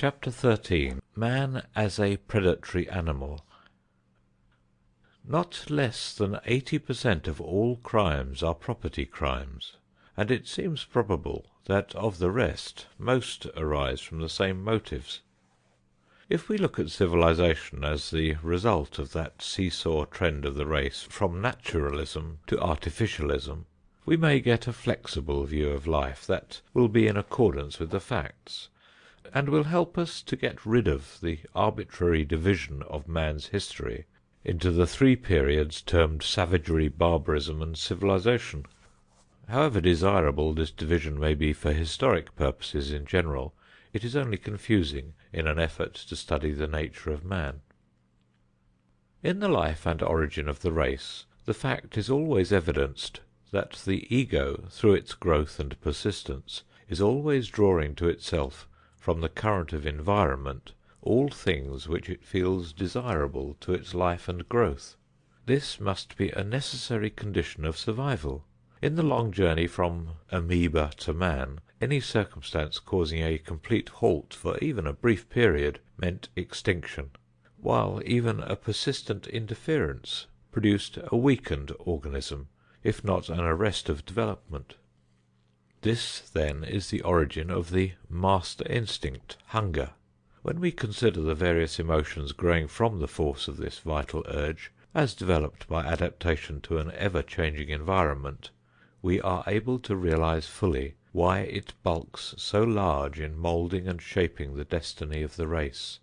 Chapter 13. Man as a Predatory Animal. Not less than 80% of all crimes are property crimes, and it seems probable that of the rest most arise from the same motives. If we look at civilization as the result of that seesaw trend of the race from naturalism to artificialism, we may get a flexible view of life that will be in accordance with the facts, and will help us to get rid of the arbitrary division of man's history into the three periods termed savagery, barbarism, and civilization. However desirable this division may be for historic purposes in general, it is only confusing in an effort to study the nature of man. In the life and origin of the race, the fact is always evidenced that the ego, through its growth and persistence, is always drawing to itself from the current of environment all things which it feels desirable to its life and growth. This must be a necessary condition of survival. In the long journey from amoeba to man, any circumstance causing a complete halt for even a brief period meant extinction, while even a persistent interference produced a weakened organism, if not an arrest of development. This, then, is the origin of the master instinct, hunger. When we consider the various emotions growing from the force of this vital urge, as developed by adaptation to an ever-changing environment, we are able to realize fully why it bulks so large in molding and shaping the destiny of the race.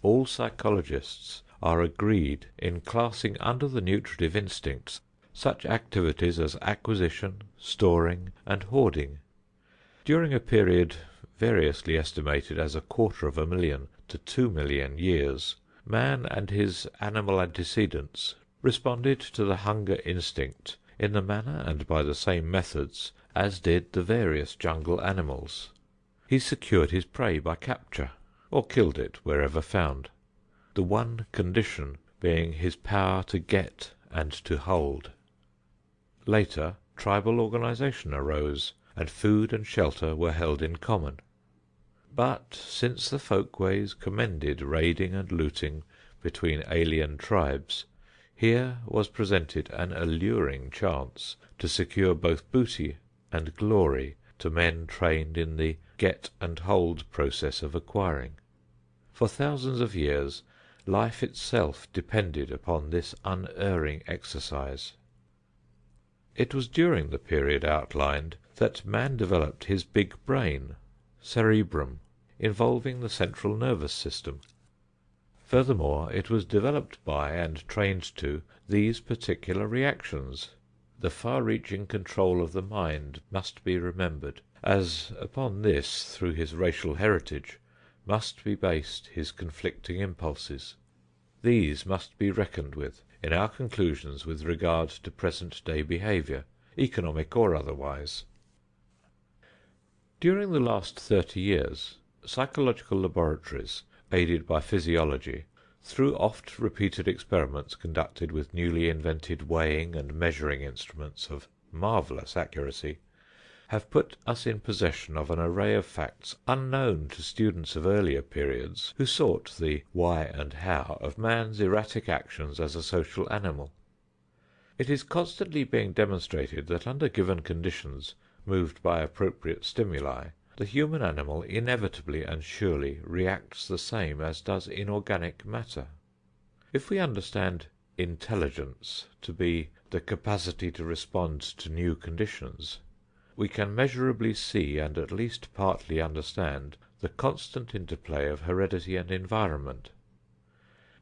All psychologists are agreed in classing under the nutritive instincts such activities as acquisition, storing, and hoarding. During a period variously estimated as 250,000 to 2 million years, man and his animal antecedents responded to the hunger instinct in the manner and by the same methods as did the various jungle animals. He secured his prey by capture, or killed it wherever found, the one condition being his power to get and to hold. Later, tribal organization arose, and food and shelter were held in common. But since the folkways commended raiding and looting between alien tribes, here was presented an alluring chance to secure both booty and glory to men trained in the get and hold process of acquiring. For thousands of years, life itself depended upon this unerring exercise. It was during the period outlined that man developed his big brain, cerebrum, involving the central nervous system. Furthermore, it was developed by and trained to these particular reactions. The far-reaching control of the mind must be remembered, as upon this, through his racial heritage, must be based his conflicting impulses. These must be reckoned with in our conclusions with regard to present-day behavior, economic or otherwise. During the last 30 years, psychological laboratories, aided by physiology, through oft-repeated experiments conducted with newly invented weighing and measuring instruments of marvelous accuracy, have put us in possession of an array of facts unknown to students of earlier periods who sought the why and how of man's erratic actions as a social animal. It is constantly being demonstrated that under given conditions, moved by appropriate stimuli, the human animal inevitably and surely reacts the same as does inorganic matter. If we understand intelligence to be the capacity to respond to new conditions, we can measurably see and at least partly understand the constant interplay of heredity and environment.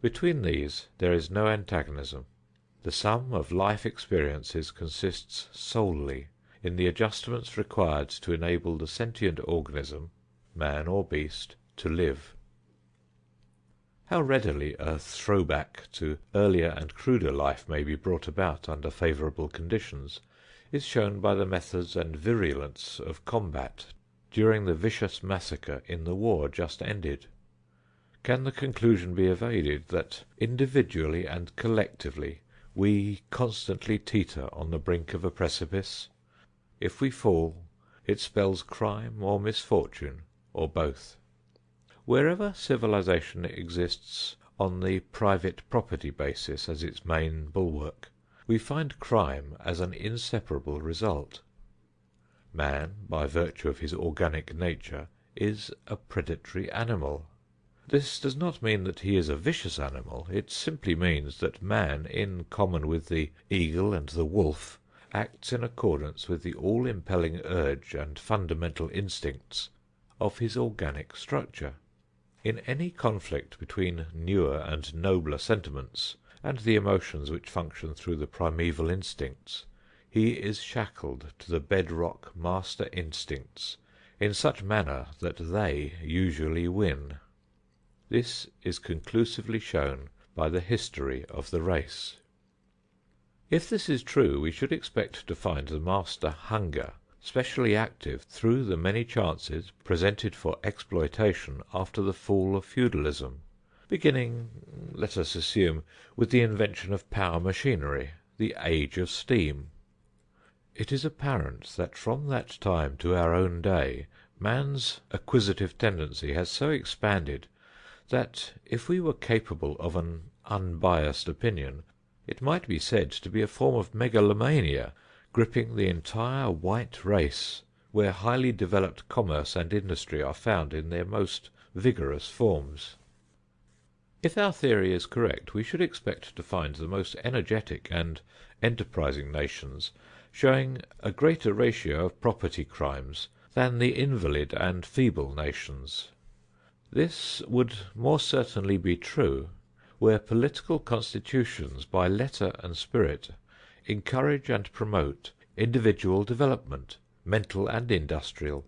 Between these there is no antagonism. The sum of life experiences consists solely in the adjustments required to enable the sentient organism, man or beast, to live. How readily a throwback to earlier and cruder life may be brought about under favorable conditions is shown by the methods and virulence of combat during the vicious massacre in the war just ended. Can the conclusion be evaded that individually and collectively we constantly teeter on the brink of a precipice? If we fall, it spells crime or misfortune, or both. Wherever civilization exists on the private property basis as its main bulwark, we find crime as an inseparable result. Man, by virtue of his organic nature, is a predatory animal. This does not mean that he is a vicious animal. It simply means that man, in common with the eagle and the wolf, acts in accordance with the all-impelling urge and fundamental instincts of his organic structure. In any conflict between newer and nobler sentiments and the emotions which function through the primeval instincts, he is shackled to the bedrock master instincts in such manner that they usually win. This is conclusively shown by the history of the race. If this is true, we should expect to find the master hunger specially active through the many chances presented for exploitation after the fall of feudalism, beginning, let us assume, with the invention of power machinery, the age of steam. It is apparent that from that time to our own day, man's acquisitive tendency has so expanded that, if we were capable of an unbiased opinion, it might be said to be a form of megalomania gripping the entire white race, where highly developed commerce and industry are found in their most vigorous forms. If our theory is correct, we should expect to find the most energetic and enterprising nations showing a greater ratio of property crimes than the invalid and feeble nations. This would more certainly be true where political constitutions by letter and spirit encourage and promote individual development, mental and industrial.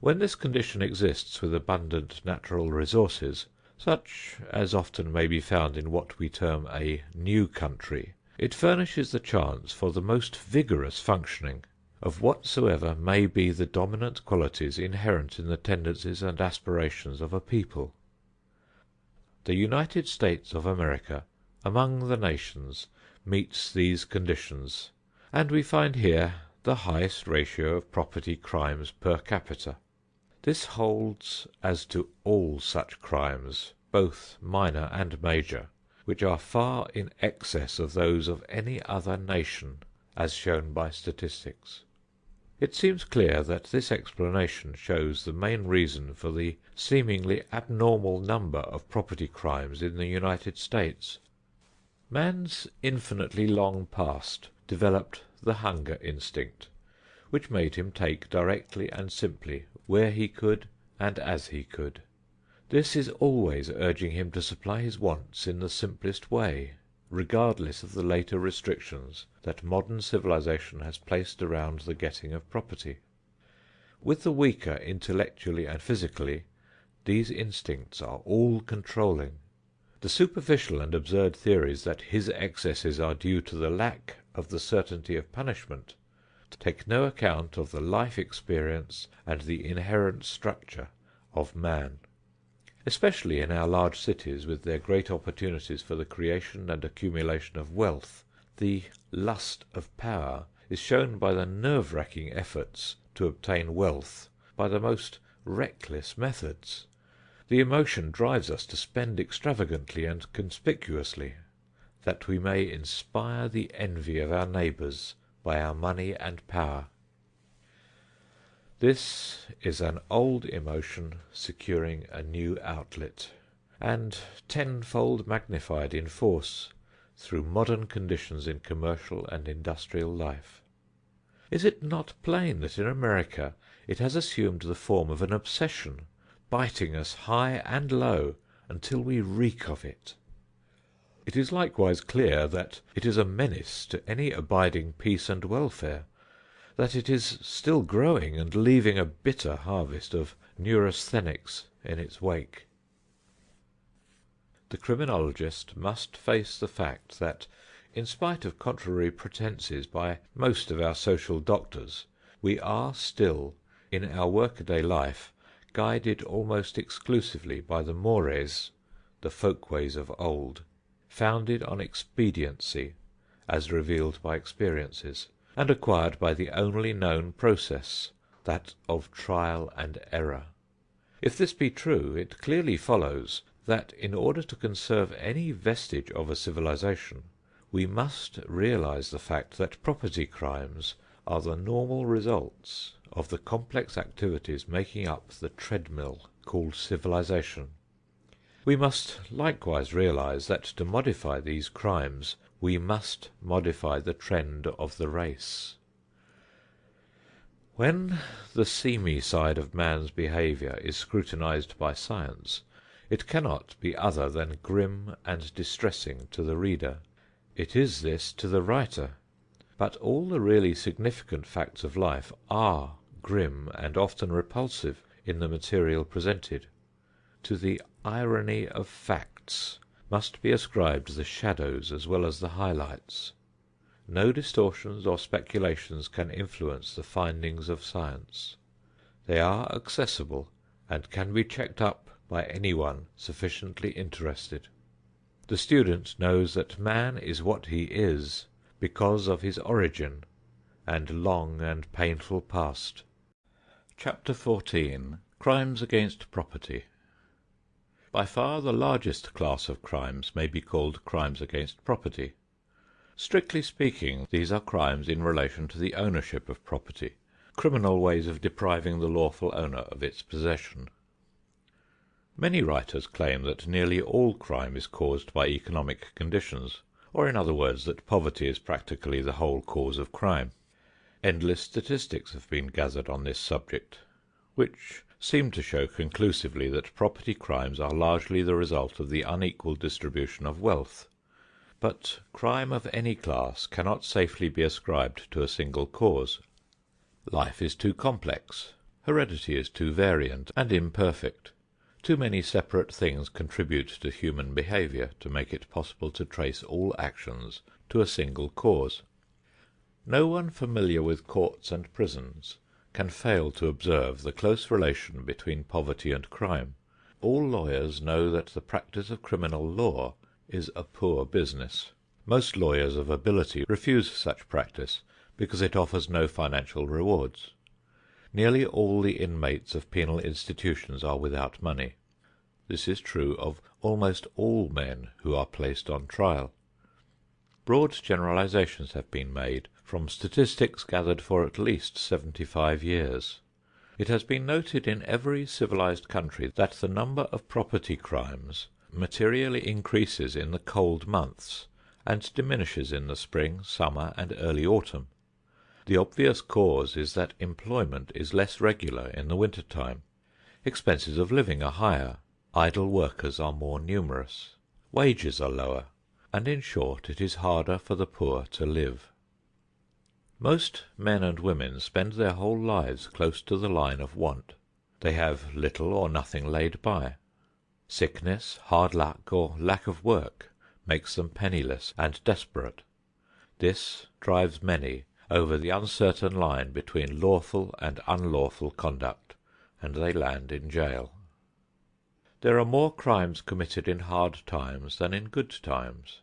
When this condition exists with abundant natural resources, such as often may be found in what we term a new country, it furnishes the chance for the most vigorous functioning of whatsoever may be the dominant qualities inherent in the tendencies and aspirations of a people. The United States of America, among the nations, meets these conditions, and we find here the highest ratio of property crimes per capita. This holds as to all such crimes, both minor and major, which are far in excess of those of any other nation, as shown by statistics. It seems clear that this explanation shows the main reason for the seemingly abnormal number of property crimes in the United States. Man's infinitely long past developed the hunger instinct, which made him take directly and simply where he could and as he could. This is always urging him to supply his wants in the simplest way, regardless of the later restrictions that modern civilization has placed around the getting of property. With the weaker intellectually and physically, these instincts are all controlling. The superficial and absurd theories that his excesses are due to the lack of the certainty of punishment take no account of the life experience and the inherent structure of man. Especially in our large cities, with their great opportunities for the creation and accumulation of wealth, the lust of power is shown by the nerve-wracking efforts to obtain wealth by the most reckless methods. The emotion drives us to spend extravagantly and conspicuously, that we may inspire the envy of our neighbours by our money and power. This is an old emotion securing a new outlet, and tenfold magnified in force through modern conditions in commercial and industrial life. Is it not plain that in America it has assumed the form of an obsession, biting us high and low until we reek of it? It is likewise clear that it is a menace to any abiding peace and welfare, that it is still growing and leaving a bitter harvest of neurasthenics in its wake. The criminologist must face the fact that, in spite of contrary pretenses by most of our social doctors, we are still, in our workaday life, guided almost exclusively by the mores, the folkways of old, founded on expediency, as revealed by experiences, and acquired by the only known process, that of trial and error. If this be true, it clearly follows that in order to conserve any vestige of a civilization, we must realize the fact that property crimes are the normal results of the complex activities making up the treadmill called civilization. We must likewise realize that to modify these crimes, we must modify the trend of the race. When the seamy side of man's behavior is scrutinized by science, it cannot be other than grim and distressing to the reader. It is this to the writer. But all the really significant facts of life are grim and often repulsive in the material presented. To the irony of facts must be ascribed the shadows as well as the highlights. No distortions or speculations can influence the findings of science. They are accessible and can be checked up by anyone sufficiently interested. The student knows that man is what he is because of his origin and long and painful past. Chapter 14. Crimes against Property. By far the largest class of crimes may be called crimes against property. Strictly speaking, these are crimes in relation to the ownership of property, criminal ways of depriving the lawful owner of its possession. Many writers claim that nearly all crime is caused by economic conditions, or in other words, that poverty is practically the whole cause of crime. Endless statistics have been gathered on this subject, which seem to show conclusively that property crimes are largely the result of the unequal distribution of wealth. But crime of any class cannot safely be ascribed to a single cause. Life is too complex, heredity is too variant and imperfect. Too many separate things contribute to human behavior to make it possible to trace all actions to a single cause. No one familiar with courts and prisons can fail to observe the close relation between poverty and crime. All lawyers know that the practice of criminal law is a poor business. Most lawyers of ability refuse such practice because it offers no financial rewards. Nearly all the inmates of penal institutions are without money. This is true of almost all men who are placed on trial. Broad generalizations have been made from statistics gathered for at least 75 years. It has been noted in every civilized country that the number of property crimes materially increases in the cold months and diminishes in the spring, summer, and early autumn. The obvious cause is that employment is less regular in the winter time. Expenses of living are higher, idle workers are more numerous, wages are lower, and in short it is harder for the poor to live. Most men and women spend their whole lives close to the line of want. They have little or nothing laid by. Sickness, hard luck, or lack of work makes them penniless and desperate. This drives many over the uncertain line between lawful and unlawful conduct, and they land in jail. There are more crimes committed in hard times than in good times.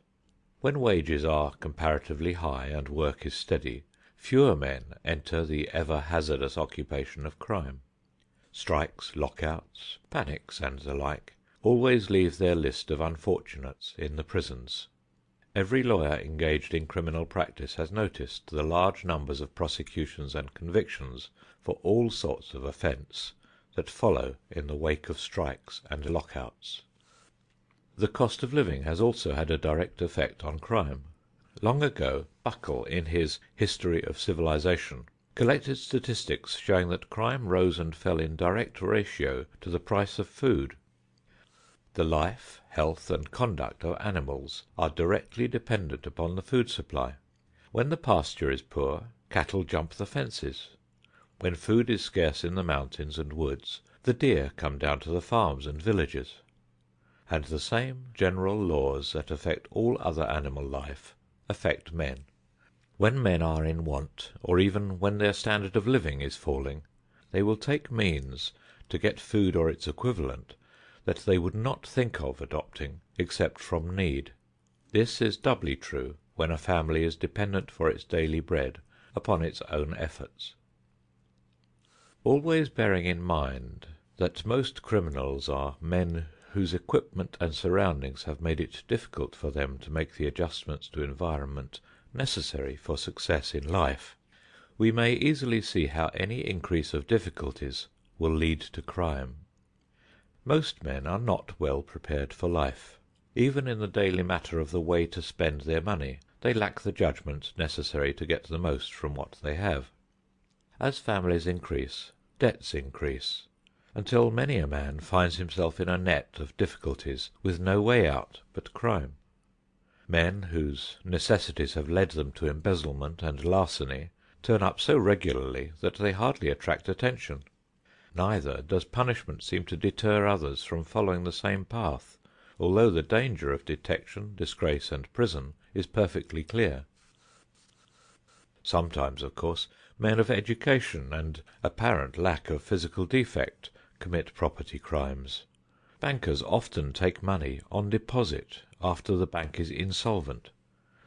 When wages are comparatively high and work is steady, fewer men enter the ever hazardous occupation of crime. Strikes, lockouts, panics, and the like always leave their list of unfortunates in the prisons. Every lawyer engaged in criminal practice has noticed the large numbers of prosecutions and convictions for all sorts of offense that follow in the wake of strikes and lockouts. The cost of living has also had a direct effect on crime. Long ago, Buckle, in his History of Civilization, collected statistics showing that crime rose and fell in direct ratio to the price of food. The life, health, and conduct of animals are directly dependent upon the food supply. When the pasture is poor, cattle jump the fences. When food is scarce in the mountains and woods, the deer come down to the farms and villages. And the same general laws that affect all other animal life affect men. When men are in want, or even when their standard of living is falling, they will take means to get food or its equivalent that they would not think of adopting except from need. This is doubly true when a family is dependent for its daily bread upon its own efforts. Always bearing in mind that most criminals are men whose equipment and surroundings have made it difficult for them to make the adjustments to environment necessary for success in life, we may easily see how any increase of difficulties will lead to crime. Most men are not well prepared for life. Even in the daily matter of the way to spend their money, they lack the judgment necessary to get the most from what they have. As families increase, debts increase, until many a man finds himself in a net of difficulties with no way out but crime. Men whose necessities have led them to embezzlement and larceny turn up so regularly that they hardly attract attention. Neither does punishment seem to deter others from following the same path, although the danger of detection, disgrace, and prison is perfectly clear. Sometimes, of course, men of education and apparent lack of physical defect commit property crimes. Bankers often take money on deposit after the bank is insolvent.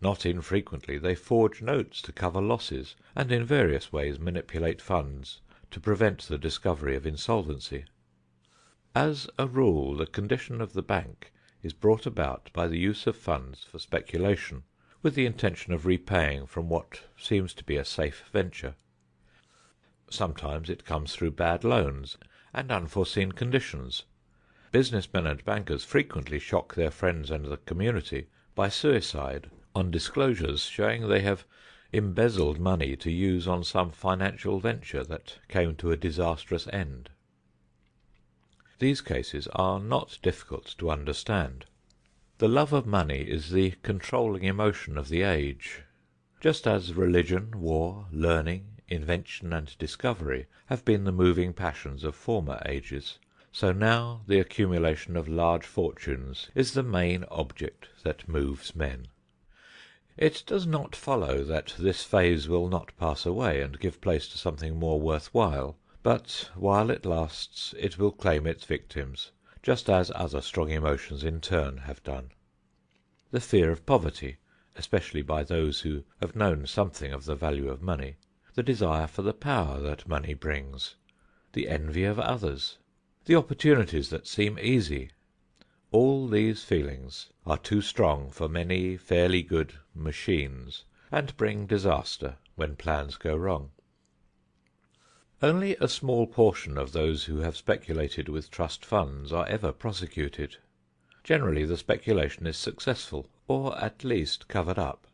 Not infrequently they forge notes to cover losses, and in various ways manipulate funds to prevent the discovery of insolvency. As a rule, the condition of the bank is brought about by the use of funds for speculation, with the intention of repaying from what seems to be a safe venture. Sometimes it comes through bad loans and unforeseen conditions. Businessmen and bankers frequently shock their friends and the community by suicide on disclosures showing they have embezzled money to use on some financial venture that came to a disastrous end. These cases are not difficult to understand. The love of money is the controlling emotion of the age. Just as religion, war, learning, invention, and discovery have been the moving passions of former ages, so now the accumulation of large fortunes is the main object that moves men. It does not follow that this phase will not pass away and give place to something more worthwhile, but while it lasts it will claim its victims, just as other strong emotions in turn have done. The fear of poverty, especially by those who have known something of the value of money, the desire for the power that money brings, the envy of others, the opportunities that seem easy, all these feelings are too strong for many fairly good machines, and bring disaster when plans go wrong. Only a small portion of those who have speculated with trust funds are ever prosecuted. Generally the speculation is successful, or at least covered up.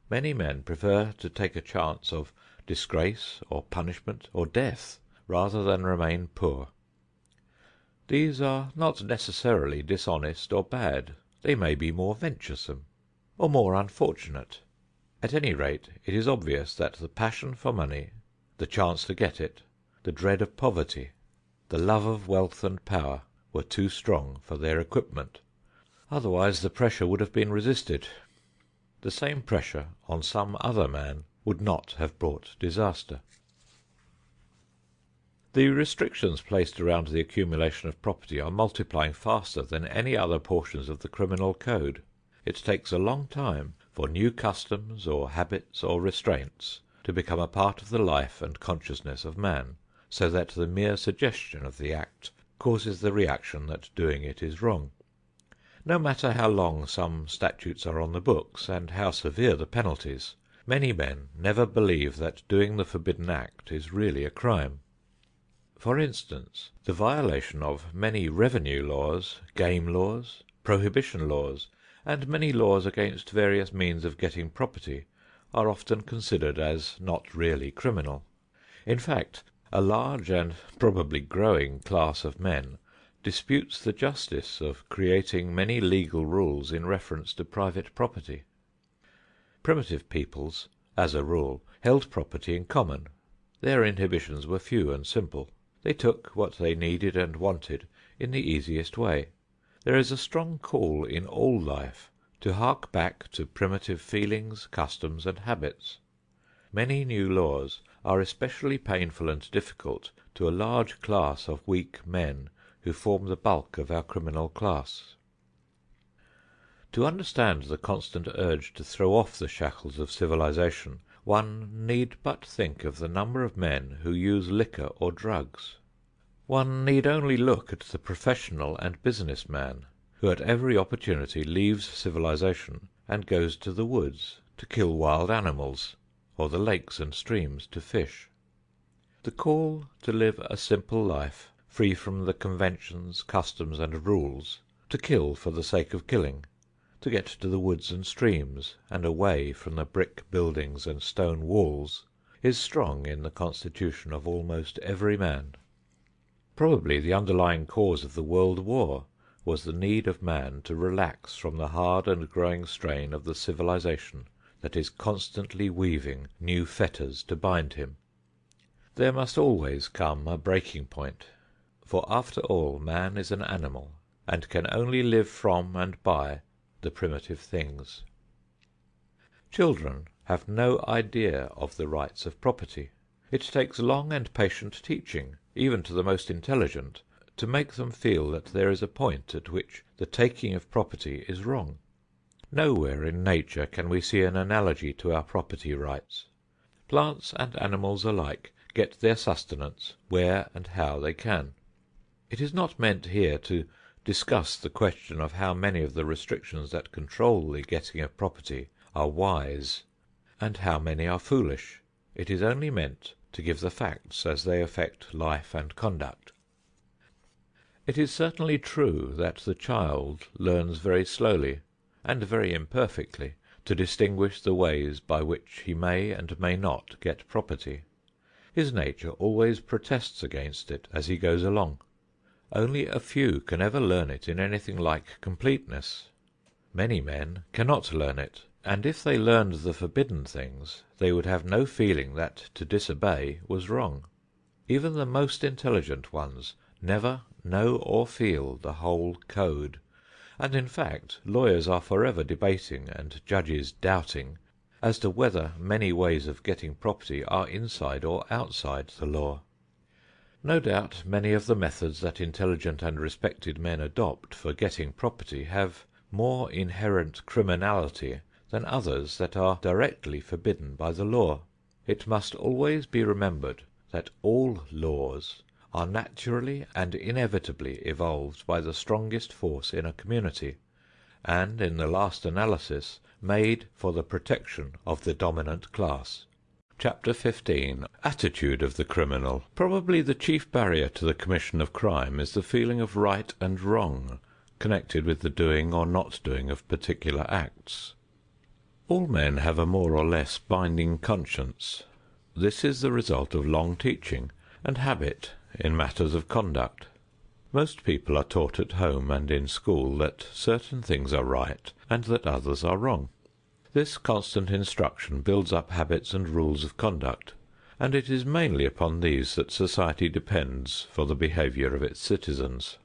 Many men prefer to take a chance of disgrace or punishment or death rather than remain poor. These are not necessarily dishonest or bad. They may be more venturesome or more unfortunate. At any rate, it is obvious that the passion for money, the chance to get it, the dread of poverty, the love of wealth and power were too strong for their equipment. Otherwise the pressure would have been resisted. The same pressure on some other man would not have brought disaster. The restrictions placed around the accumulation of property are multiplying faster than any other portions of the criminal code. It takes a long time for new customs or habits or restraints to become a part of the life and consciousness of man, so that the mere suggestion of the act causes the reaction that doing it is wrong. No matter how long some statutes are on the books, and how severe the penalties, many men never believe that doing the forbidden act is really a crime. For instance, the violation of many revenue laws, game laws, prohibition laws, and many laws against various means of getting property are often considered as not really criminal. In fact, a large and probably growing class of men disputes the justice of creating many legal rules in reference to private property. Primitive peoples, as a rule, held property in common. Their inhibitions were few and simple. They took what they needed and wanted in the easiest way. There is a strong call in all life to hark back to primitive feelings, customs, and habits. Many new laws are especially painful and difficult to a large class of weak men who form the bulk of our criminal class. To understand the constant urge to throw off the shackles of civilization, one need but think of the number of men who use liquor or drugs. One need only look at the professional and business man who at every opportunity leaves civilization and goes to the woods to kill wild animals, or the lakes and streams to fish. The call to live a simple life, free from the conventions, customs, and rules, to kill for the sake of killing, to get to the woods and streams and away from the brick buildings and stone walls, is strong in the constitution of almost every man. Probably the underlying cause of the World War was the need of man to relax from the hard and growing strain of the civilization that is constantly weaving new fetters to bind him. There must always come a breaking point, for after all man is an animal and can only live from and by the primitive things. Children have no idea of the rights of property. It takes long and patient teaching, even to the most intelligent, to make them feel that there is a point at which the taking of property is wrong. Nowhere in nature can we see an analogy to our property rights. Plants and animals alike get their sustenance where and how they can. It is not meant here to discuss the question of how many of the restrictions that control the getting of property are wise and how many are foolish. It is only meant to give the facts as they affect life and conduct. It is certainly true that the child learns very slowly and very imperfectly to distinguish the ways by which he may and may not get property. His nature always protests against it as he goes along. Only a few can ever learn it in anything like completeness. Many men cannot learn it, and if they learned the forbidden things, they would have no feeling that to disobey was wrong. Even the most intelligent ones never know or feel the whole code, and in fact lawyers are forever debating and judges doubting as to whether many ways of getting property are inside or outside the law. No doubt many of the methods that intelligent and respected men adopt for getting property have more inherent criminality than others that are directly forbidden by the law. It must always be remembered that all laws are naturally and inevitably evolved by the strongest force in a community, and in the last analysis made for the protection of the dominant class. Chapter 15. Attitude of the criminal. Probably the chief barrier to the commission of crime is the feeling of right and wrong connected with the doing or not doing of particular acts. All men have a more or less binding conscience. This is the result of long teaching and habit in matters of conduct. Most people are taught at home and in school that certain things are right and that others are wrong. This constant instruction builds up habits and rules of conduct, and it is mainly upon these that society depends for the behavior of its citizens.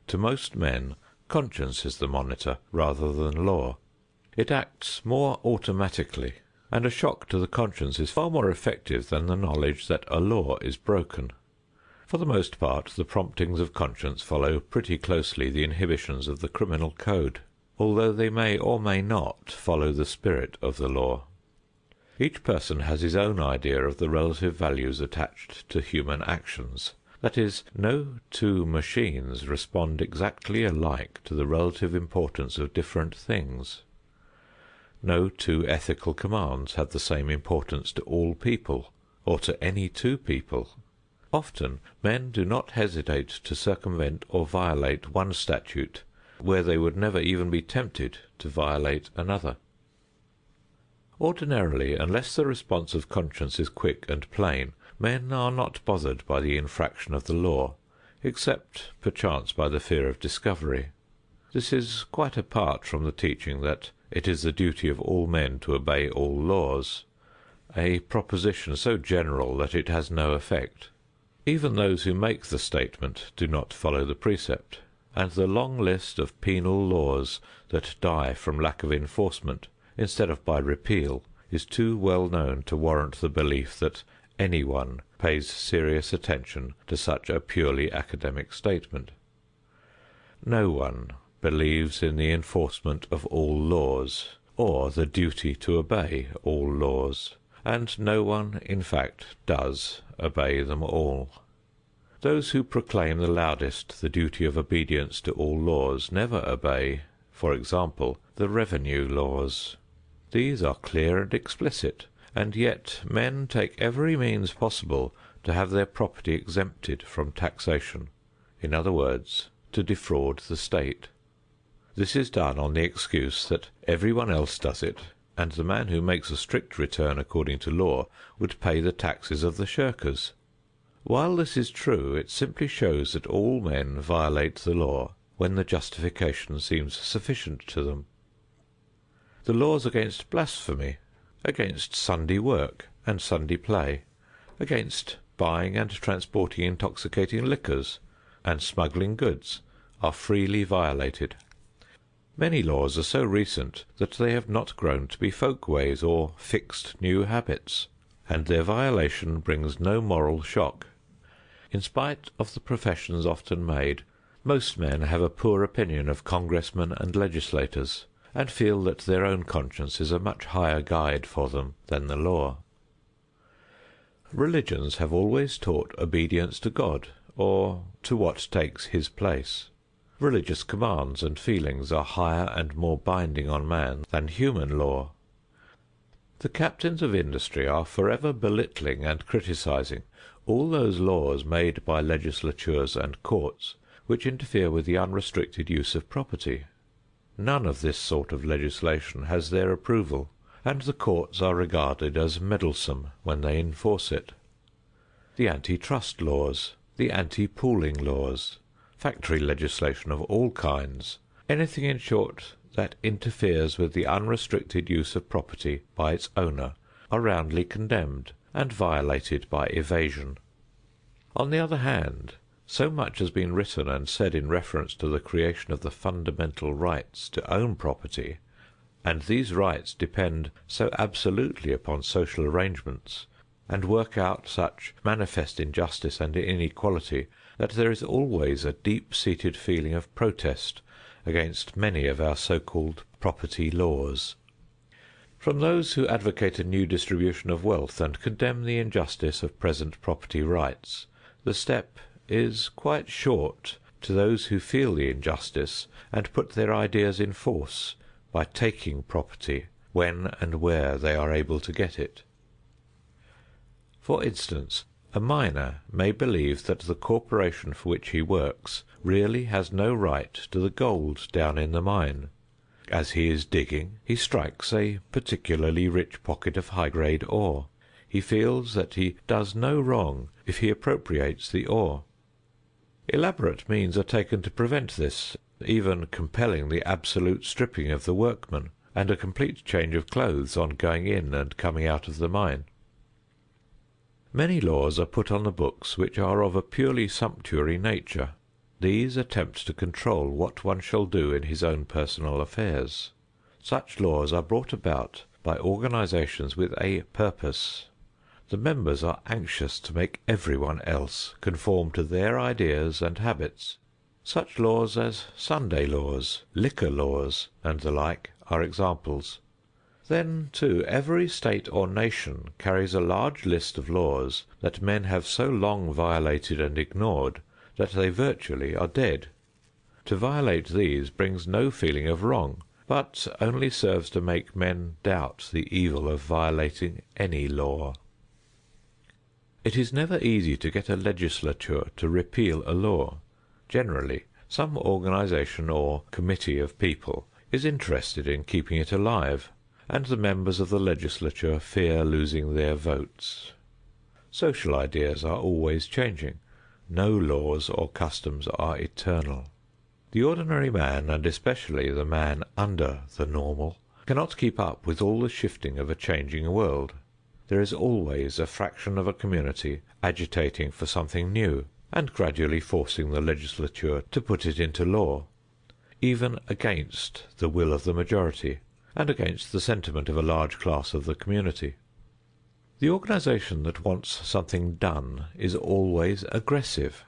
To most men, conscience is the monitor rather than law. It acts more automatically, and a shock to the conscience is far more effective than the knowledge that a law is broken. For the most part, the promptings of conscience follow pretty closely the inhibitions of the criminal code, although they may or may not follow the spirit of the law. Each person has his own idea of the relative values attached to human actions. That is, no two machines respond exactly alike to the relative importance of different things. No two ethical commands have the same importance to all people, or to any two people. Often men do not hesitate to circumvent or violate one statute where they would never even be tempted to violate another. Ordinarily, unless the response of conscience is quick and plain, men are not bothered by the infraction of the law, except perchance by the fear of discovery. This is quite apart from the teaching that it is the duty of all men to obey all laws, a proposition so general that it has no effect. Even those who make the statement do not follow the precept, and the long list of penal laws that die from lack of enforcement instead of by repeal is too well known to warrant the belief that anyone pays serious attention to such a purely academic statement. No one believes in the enforcement of all laws, or the duty to obey all laws, and no one, in fact, does obey them all. Those who proclaim the loudest the duty of obedience to all laws never obey, for example, the revenue laws. These are clear and explicit, and yet men take every means possible to have their property exempted from taxation. In other words, to defraud the state. This is done on the excuse that everyone else does it, and the man who makes a strict return according to law would pay the taxes of the shirkers. While this is true, it simply shows that all men violate the law when the justification seems sufficient to them. The laws against blasphemy, against Sunday work and Sunday play, against buying and transporting intoxicating liquors, and smuggling goods, are freely violated. Many laws are so recent that they have not grown to be folkways or fixed new habits, and their violation brings no moral shock. In spite of the professions often made, most men have a poor opinion of congressmen and legislators, and feel that their own conscience is a much higher guide for them than the law. Religions have always taught obedience to God, or to what takes his place. Religious commands and feelings are higher and more binding on man than human law. The captains of industry are forever belittling and criticizing all those laws made by legislatures and courts which interfere with the unrestricted use of property. None of this sort of legislation has their approval, and the courts are regarded as meddlesome when they enforce it. The anti-trust laws, the anti-pooling laws, factory legislation of all kinds, anything in short that interferes with the unrestricted use of property by its owner, are roundly condemned and violated by evasion. On the other hand, so much has been written and said in reference to the creation of the fundamental rights to own property, and these rights depend so absolutely upon social arrangements, and work out such manifest injustice and inequality, that there is always a deep-seated feeling of protest against many of our so-called property laws. From those who advocate a new distribution of wealth and condemn the injustice of present property rights, the step is quite short to those who feel the injustice and put their ideas in force by taking property when and where they are able to get it. For instance, a miner may believe that the corporation for which he works really has no right to the gold down in the mine. As he is digging, he strikes a particularly rich pocket of high-grade ore. He feels that he does no wrong if he appropriates the ore. Elaborate means are taken to prevent this, even compelling the absolute stripping of the workman and a complete change of clothes on going in and coming out of the mine. Many laws are put on the books which are of a purely sumptuary nature. These attempt to control what one shall do in his own personal affairs. Such laws are brought about by organizations with a purpose. The members are anxious to make everyone else conform to their ideas and habits. Such laws as Sunday laws, liquor laws, and the like are examples. Then, too, every state or nation carries a large list of laws that men have so long violated and ignored that they virtually are dead. To violate these brings no feeling of wrong, but only serves to make men doubt the evil of violating any law. It is never easy to get a legislature to repeal a law. Generally, some organization or committee of people is interested in keeping it alive, and the members of the legislature fear losing their votes. Social ideas are always changing. No laws or customs are eternal. The ordinary man, and especially the man under the normal, cannot keep up with all the shifting of a changing world. There is always a fraction of a community agitating for something new, and gradually forcing the legislature to put it into law, even against the will of the majority, and against the sentiment of a large class of the community. The organization that wants something done is always aggressive.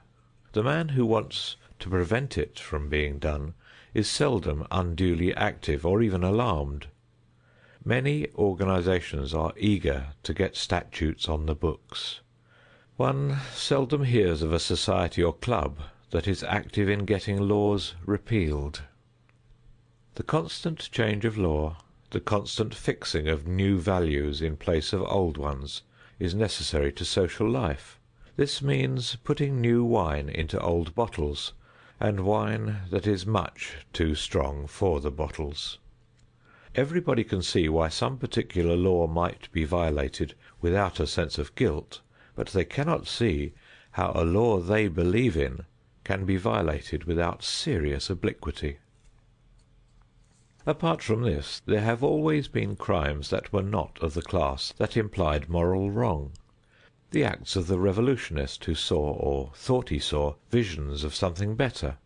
The man who wants to prevent it from being done is seldom unduly active or even alarmed. Many organizations are eager to get statutes on the books. One seldom hears of a society or club that is active in getting laws repealed. The constant change of law, the constant fixing of new values in place of old ones, is necessary to social life. This means putting new wine into old bottles, and wine that is much too strong for the bottles. Everybody can see why some particular law might be violated without a sense of guilt, but they cannot see how a law they believe in can be violated without serious obliquity. Apart from this, there have always been crimes that were not of the class that implied moral wrong. The acts of the revolutionist who saw, or thought he saw, visions of something better,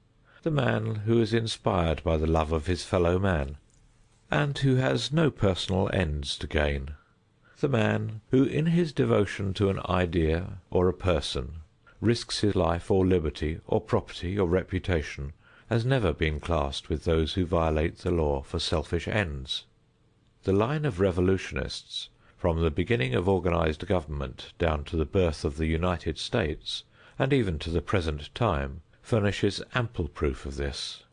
the man who is inspired by the love of his fellow man, and who has no personal ends to gain, the man who in his devotion to an idea or a person risks his life or liberty or property or reputation, has never been classed with those who violate the law for selfish ends. The line of revolutionists, from the beginning of organized government down to the birth of the United States, and even to the present time, furnishes ample proof of this.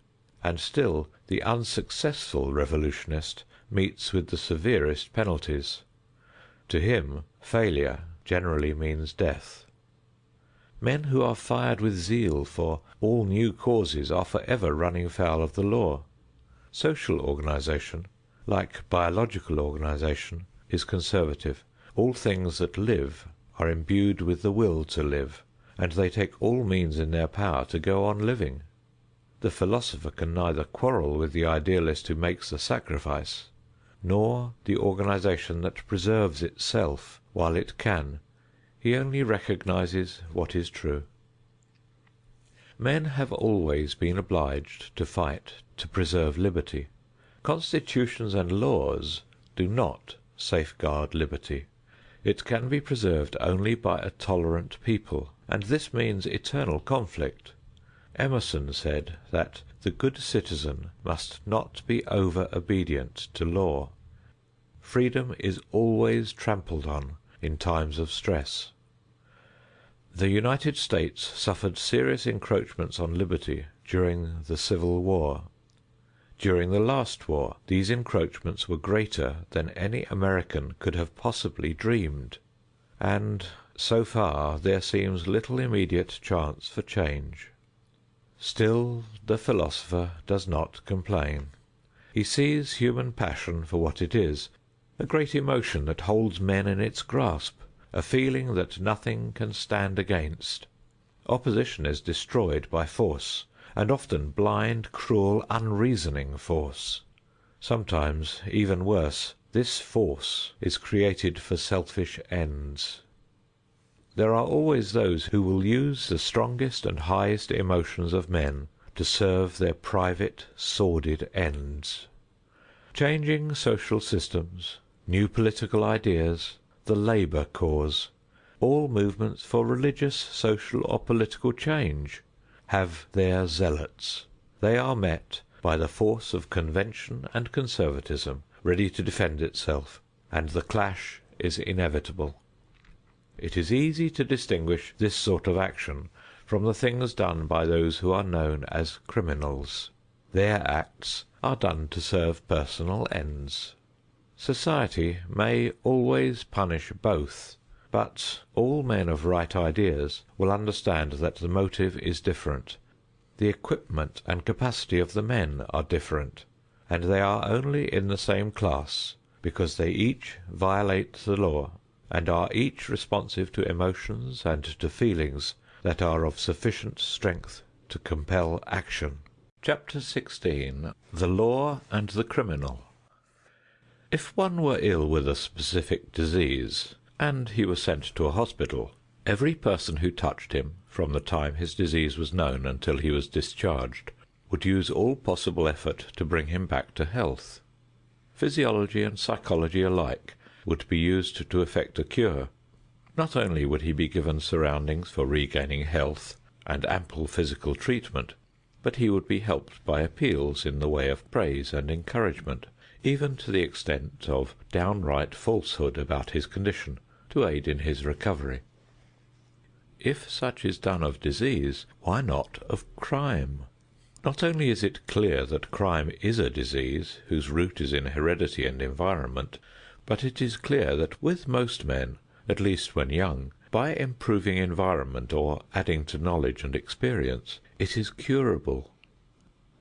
And still the unsuccessful revolutionist meets with the severest penalties. To him, failure generally means death. Men who are fired with zeal for all new causes are forever running foul of the law. Social organization, like biological organization, is conservative. All things that live are imbued with the will to live, and they take all means in their power to go on living. The philosopher can neither quarrel with the idealist who makes the sacrifice, nor the organization that preserves itself while it can. He only recognizes what is true. Men have always been obliged to fight to preserve liberty. Constitutions and laws do not safeguard liberty. It can be preserved only by a tolerant people, and this means eternal conflict. Emerson said that the good citizen must not be over-obedient to law. Freedom is always trampled on in times of stress. The United States suffered serious encroachments on liberty during the Civil War. During the last war, these encroachments were greater than any American could have possibly dreamed, and so far there seems little immediate chance for change. Still, the philosopher does not complain. He sees human passion for what it is, a great emotion that holds men in its grasp, a feeling that nothing can stand against. Opposition is destroyed by force, and often blind, cruel, unreasoning force. Sometimes, even worse, this force is created for selfish ends. There are always those who will use the strongest and highest emotions of men to serve their private, sordid ends. Changing social systems, new political ideas, the labor cause, all movements for religious, social, or political change have their zealots. They are met by the force of convention and conservatism ready to defend itself, and the clash is inevitable. It is easy to distinguish this sort of action from the things done by those who are known as criminals. Their acts are done to serve personal ends. Society may always punish both, but all men of right ideas will understand that the motive is different. The equipment and capacity of the men are different, and they are only in the same class because they each violate the law and are each responsive to emotions and to feelings that are of sufficient strength to compel action. Chapter 16. The Law and the Criminal. If one were ill with a specific disease, and he was sent to a hospital, every person who touched him, from the time his disease was known until he was discharged, would use all possible effort to bring him back to health. Physiology and psychology alike would be used to effect a cure. Not only would he be given surroundings for regaining health and ample physical treatment, but he would be helped by appeals in the way of praise and encouragement, even to the extent of downright falsehood about his condition, to aid in his recovery. if such is done of disease, why not of crime? Not only is it clear that crime is a disease whose root is in heredity and environment, but it is clear that with most men, at least when young, by improving environment or adding to knowledge and experience, it is curable.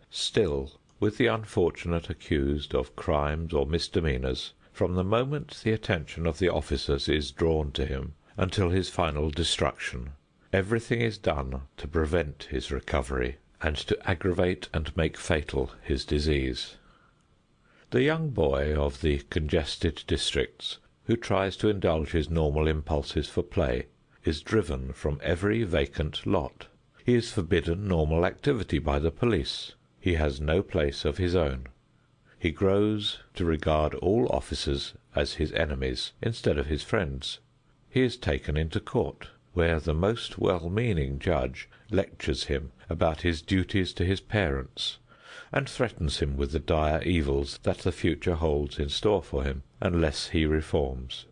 Still, with the unfortunate accused of crimes or misdemeanors, from the moment the attention of the officers is drawn to him until his final destruction, everything is done to prevent his recovery and to aggravate and make fatal his disease. The young boy of the congested districts who tries to indulge his normal impulses for play is driven from every vacant lot. He is forbidden normal activity by the police. He has no place of his own. He grows to regard all officers as his enemies instead of his friends. He is taken into court, where the most well-meaning judge lectures him about his duties to his parents, and threatens him with the dire evils that the future holds in store for him unless he reforms.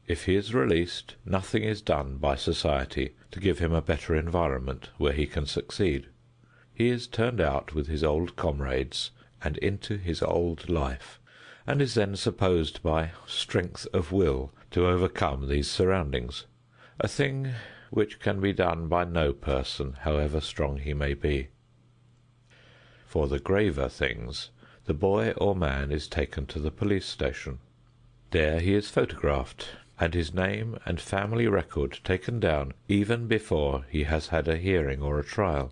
If he is released, nothing is done by society to give him a better environment where he can succeed. He is turned out with his old comrades and into his old life, and is then supposed by strength of will to overcome these surroundings, a thing which can be done by no person, however strong he may be. For the graver things, the boy or man is taken to the police station. There he is photographed, and his name and family record taken down even before he has had a hearing or a trial.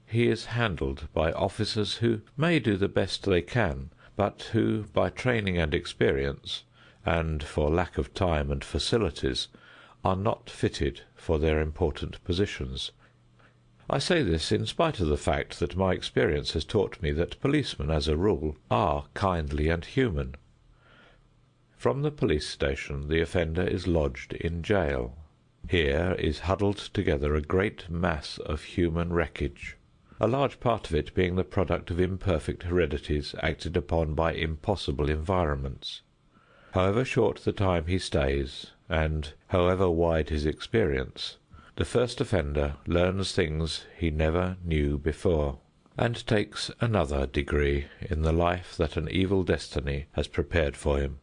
He is handled by officers who may do the best they can, but who, by training and experience, and for lack of time and facilities, are not fitted for their important positions. I say this in spite of the fact that my experience has taught me that policemen, as a rule, are kindly and human. From the police station the offender is lodged in jail. Here is huddled together a great mass of human wreckage, a large part of it being the product of imperfect heredities acted upon by impossible environments. However short the time he stays, and however wide his experience, the first offender learns things he never knew before, and takes another degree in the life that an evil destiny has prepared for him.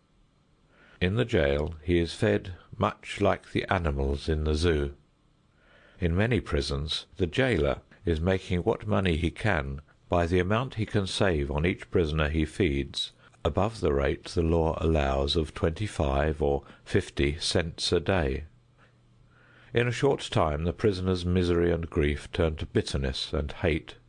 In the jail he is fed much like the animals in the zoo. In many prisons the jailer is making what money he can by the amount he can save on each prisoner he feeds above the rate the law allows of 25 or 50 cents a day. In a short time the prisoner's misery and grief turn to bitterness and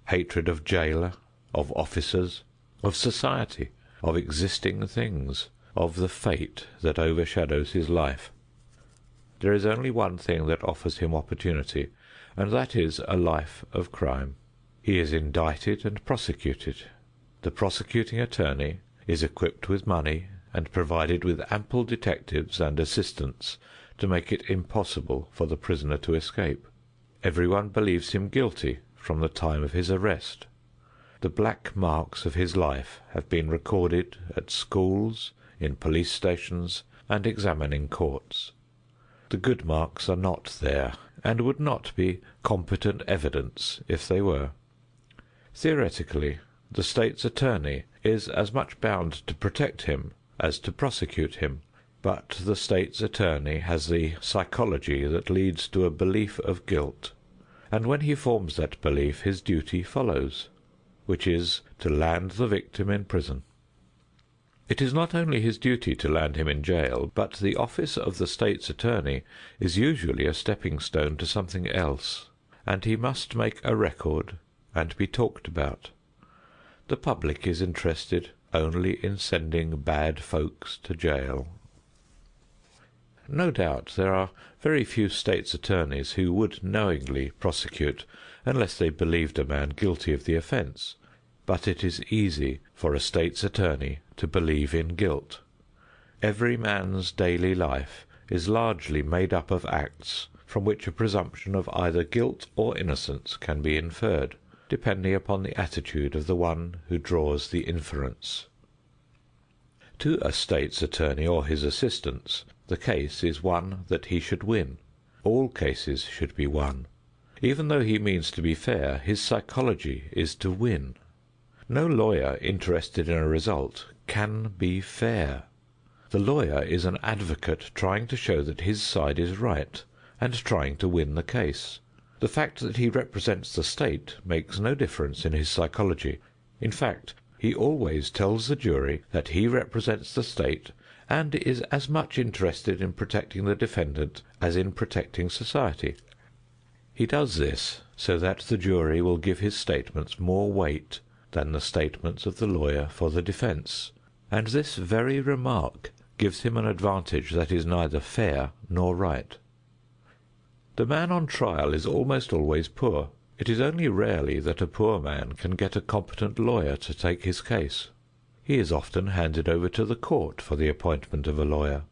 hatred of jailer, of officers, of society, of existing things, of the fate that overshadows his life. There is only one thing that offers him opportunity, and that is a life of crime. He is indicted and prosecuted. The prosecuting attorney is equipped with money and provided with ample detectives and assistants to make it impossible for the prisoner to escape. Everyone believes him guilty from the time of his arrest. The black marks of his life have been recorded at schools, in police stations, and examining courts. The good marks are not there, and would not be competent evidence if they were. Theoretically, the state's attorney is as much bound to protect him as to prosecute him, but the state's attorney has the psychology that leads to a belief of guilt, and when he forms that belief his duty follows, which is to land the victim in prison. It is not only his duty to land him in jail, but the office of the state's attorney is usually a stepping stone to something else, and he must make a record and be talked about. The public is interested only in sending bad folks to jail. No doubt there are very few state's attorneys who would knowingly prosecute unless they believed a man guilty of the offense, but it is easy for a state's attorney to believe in guilt. Every man's daily life is largely made up of acts from which a presumption of either guilt or innocence can be inferred, depending upon the attitude of the one who draws the inference. To a state's attorney or his assistants, the case is one that he should win. All cases should be won. Even though he means to be fair, his psychology is to win. No lawyer interested in a result can be fair. The lawyer is an advocate trying to show that his side is right, and trying to win the case. The fact that he represents the state makes no difference in his psychology. In fact, he always tells the jury that he represents the state and is as much interested in protecting the defendant as in protecting society. He does this so that the jury will give his statements more weight than the statements of the lawyer for the defense, and this very remark gives him an advantage that is neither fair nor right. The man on trial is almost always poor. It is only rarely that a poor man can get a competent lawyer to take his case. He is often handed over to the court for the appointment of a lawyer.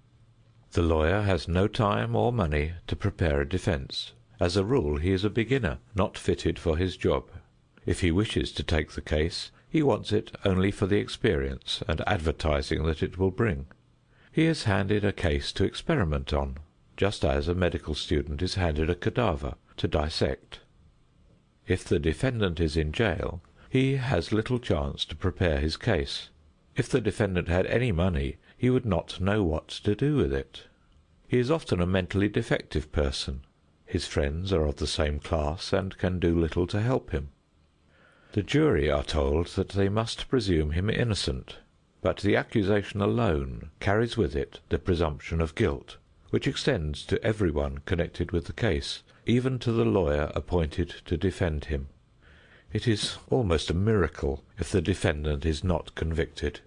The lawyer has no time or money to prepare a defense. As a rule, he is a beginner, not fitted for his job. If he wishes to take the case, he wants it only for the experience and advertising that it will bring. He is handed a case to experiment on, just as a medical student is handed a cadaver to dissect. If the defendant is in jail, he has little chance to prepare his case. If the defendant had any money, he would not know what to do with it. He is often a mentally defective person. His friends are of the same class and can do little to help him. The jury are told that they must presume him innocent, but the accusation alone carries with it the presumption of guilt, which extends to everyone connected with the case, even to the lawyer appointed to defend him. It is almost a miracle if the defendant is not convicted.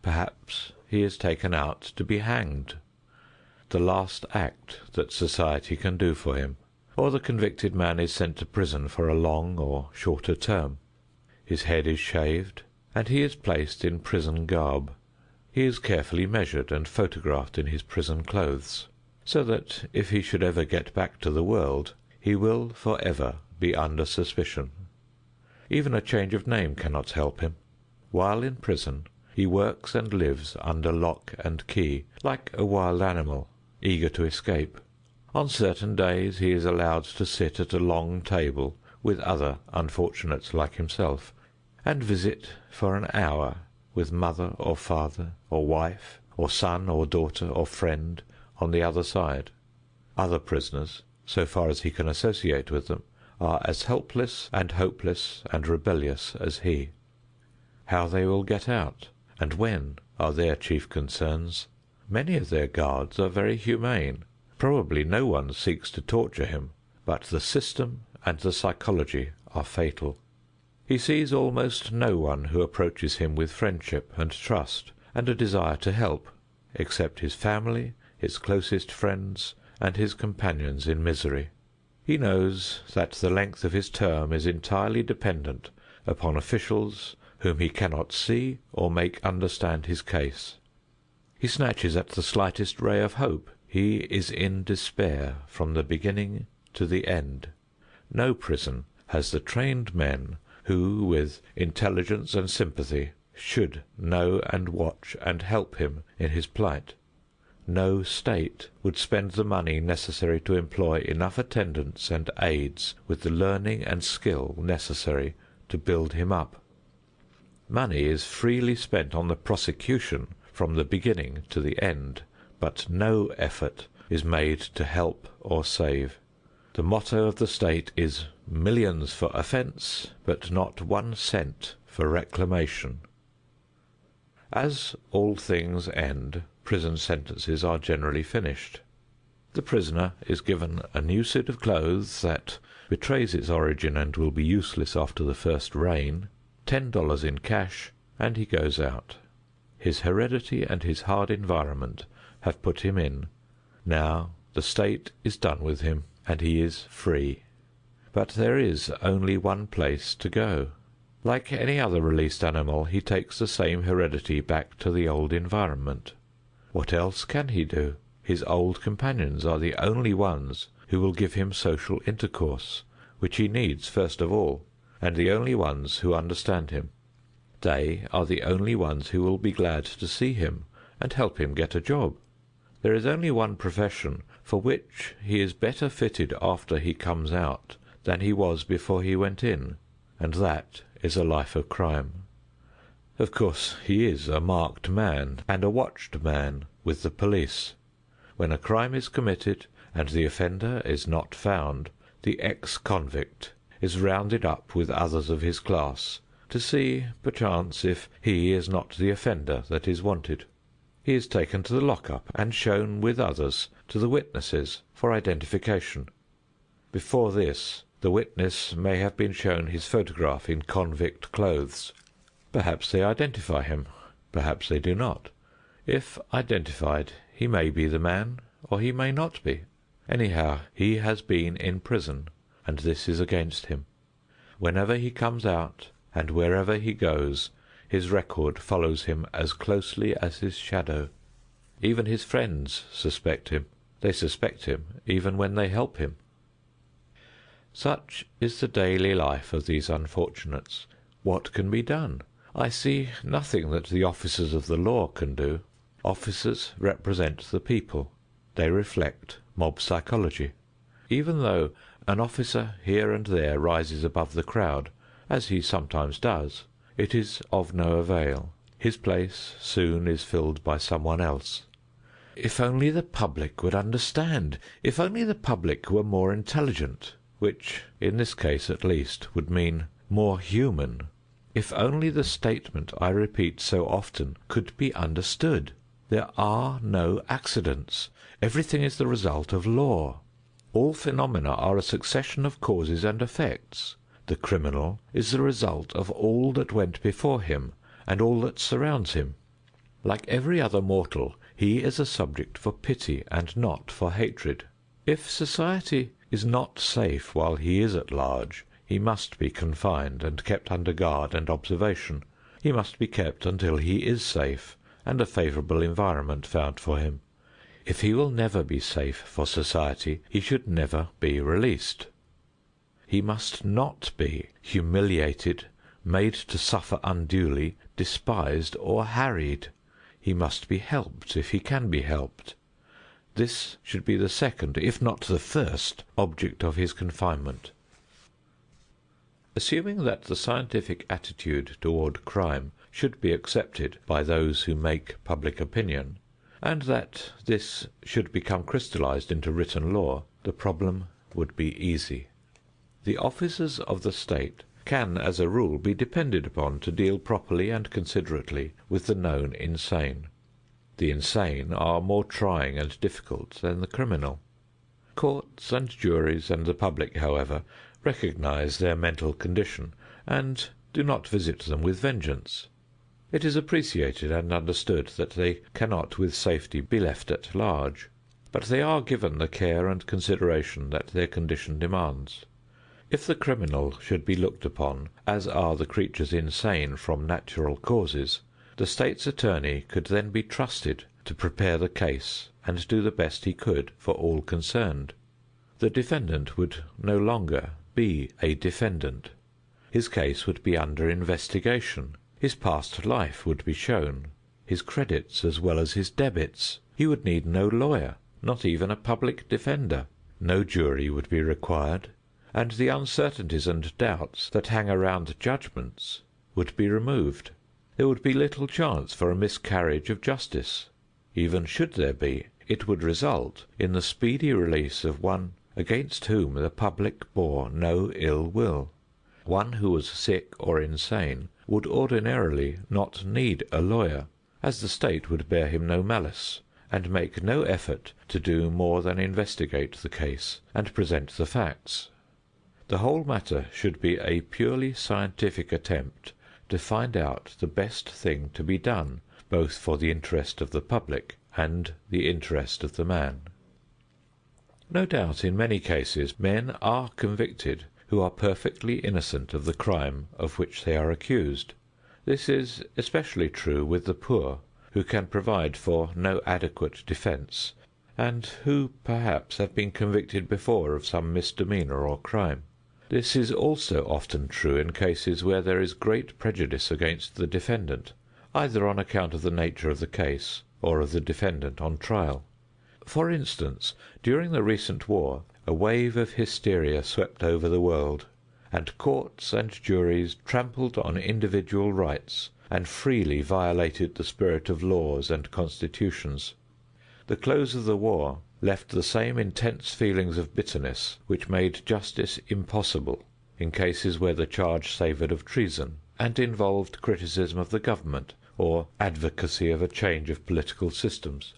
Perhaps he is taken out to be hanged, the last act that society can do for him, or the convicted man is sent to prison for a long or shorter term. His head is shaved, and he is placed in prison garb. He is carefully measured and photographed in his prison clothes, so that if he should ever get back to the world, he will forever be under suspicion. Even a change of name cannot help him. While in prison, he works and lives under lock and key, like a wild animal, eager to escape. On certain days he is allowed to sit at a long table with other unfortunates like himself, and visit for an hour with mother or father or wife or son or daughter or friend on the other side. Other prisoners, so far as he can associate with them, are as helpless and hopeless and rebellious as he. How they will get out, and when, are their chief concerns. Many of their guards are very humane. Probably no one seeks to torture him, but the system and the psychology are fatal. He sees almost no one who approaches him with friendship and trust and a desire to help, except his family, his closest friends, and his companions in misery. He knows that the length of his term is entirely dependent upon officials whom he cannot see or make understand his case. He snatches at the slightest ray of hope. He is in despair from the beginning to the end. No prison has the trained men who, with intelligence and sympathy, should know and watch and help him in his plight. No state would spend the money necessary to employ enough attendants and aides with the learning and skill necessary to build him up. Money is freely spent on the prosecution from the beginning to the end, but no effort is made to help or save. The motto of the state is millions for offense, but not 1 cent for reclamation. As all things end, prison sentences are generally finished. The prisoner is given a new suit of clothes that betrays its origin and will be useless after the first rain, $10 in cash, and he goes out. His heredity and his hard environment have put him in. Now the state is done with him, and he is free. But there is only one place to go. Like any other released animal, he takes the same heredity back to the old environment. What else can he do? His old companions are the only ones who will give him social intercourse, which he needs first of all, and the only ones who understand him. They are the only ones who will be glad to see him and help him get a job. There is only one profession for which he is better fitted after he comes out than he was before he went in, and that is a life of crime. Of course, he is a marked man and a watched man with the police. When a crime is committed and the offender is not found, the ex-convict is rounded up with others of his class to see, perchance, if he is not the offender that is wanted. He is taken to the lock-up and shown with others to the witnesses for identification. Before this, the witness may have been shown his photograph in convict clothes. Perhaps they identify him, perhaps they do not. If identified, he may be the man, or he may not be. Anyhow, he has been in prison, and this is against him. Whenever he comes out, and wherever he goes, his record follows him as closely as his shadow. Even his friends suspect him. They suspect him even when they help him. Such is the daily life of these unfortunates. What can be done? I see nothing that the officers of the law can do. Officers represent the people. They reflect mob psychology. Even though an officer here and there rises above the crowd, as he sometimes does, it is of no avail. His place soon is filled by someone else. If only the public would understand! If only the public were more intelligent, which, in this case at least, would mean more human. If only the statement I repeat so often could be understood. There are no accidents. Everything is the result of law. All phenomena are a succession of causes and effects. The criminal is the result of all that went before him and all that surrounds him. Like every other mortal, he is a subject for pity and not for hatred. If society is not safe while he is at large, he must be confined and kept under guard and observation. He must be kept until he is safe and a favorable environment found for him. If he will never be safe for society, he should never be released. He must not be humiliated, made to suffer unduly, despised, or harried. He must be helped if he can be helped. This should be the second, if not the first, object of his confinement. Assuming that the scientific attitude toward crime should be accepted by those who make public opinion, and that this should become crystallized into written law, the problem would be easy. The officers of the state can, as a rule, be depended upon to deal properly and considerately with the known insane. The insane are more trying and difficult than the criminal. Courts and juries and the public, however, recognize their mental condition and do not visit them with vengeance. It is appreciated and understood that they cannot with safety be left at large, but they are given the care and consideration that their condition demands. If the criminal should be looked upon as are the creatures insane from natural causes, the state's attorney could then be trusted to prepare the case and do the best he could for all concerned. The defendant would no longer be a defendant. His case would be under investigation. His past life would be shown, his credits as well as his debits. He would need no lawyer, not even a public defender. No jury would be required, and the uncertainties and doubts that hang around judgments would be removed. There would be little chance for a miscarriage of justice. Even should there be, it would result in the speedy release of one against whom the public bore no ill will. One who was sick or insane would ordinarily not need a lawyer, as the state would bear him no malice, and make no effort to do more than investigate the case and present the facts. The whole matter should be a purely scientific attempt to find out the best thing to be done, both for the interest of the public and the interest of the man. No doubt in many cases men are convicted who are perfectly innocent of the crime of which they are accused. This is especially true with the poor, who can provide for no adequate defense, and who perhaps have been convicted before of some misdemeanor or crime. This is also often true in cases where there is great prejudice against the defendant, either on account of the nature of the case or of the defendant on trial. For instance, during the recent war, a wave of hysteria swept over the world, and courts and juries trampled on individual rights and freely violated the spirit of laws and constitutions. The close of the war left the same intense feelings of bitterness which made justice impossible in cases where the charge savored of treason and involved criticism of the government or advocacy of a change of political systems.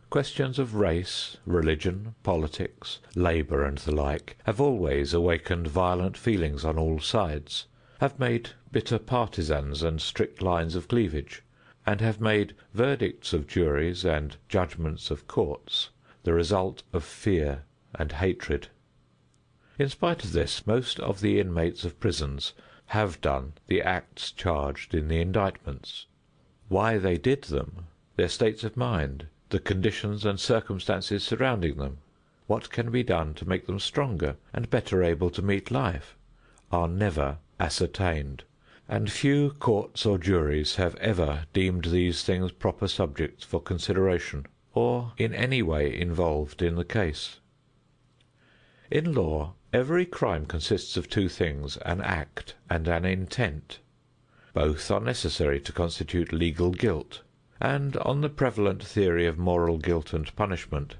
Questions of race, religion, politics, labor, and the like have always awakened violent feelings on all sides, have made bitter partisans and strict lines of cleavage, and have made verdicts of juries and judgments of courts the result of fear and hatred. In spite of this, most of the inmates of prisons have done the acts charged in the indictments. Why they did them, their states of mind, the conditions and circumstances surrounding them, what can be done to make them stronger and better able to meet life, are never ascertained, and few courts or juries have ever deemed these things proper subjects for consideration, or in any way involved in the case. In law, every crime consists of two things, an act and an intent. Both are necessary to constitute legal guilt, and on the prevalent theory of moral guilt and punishment,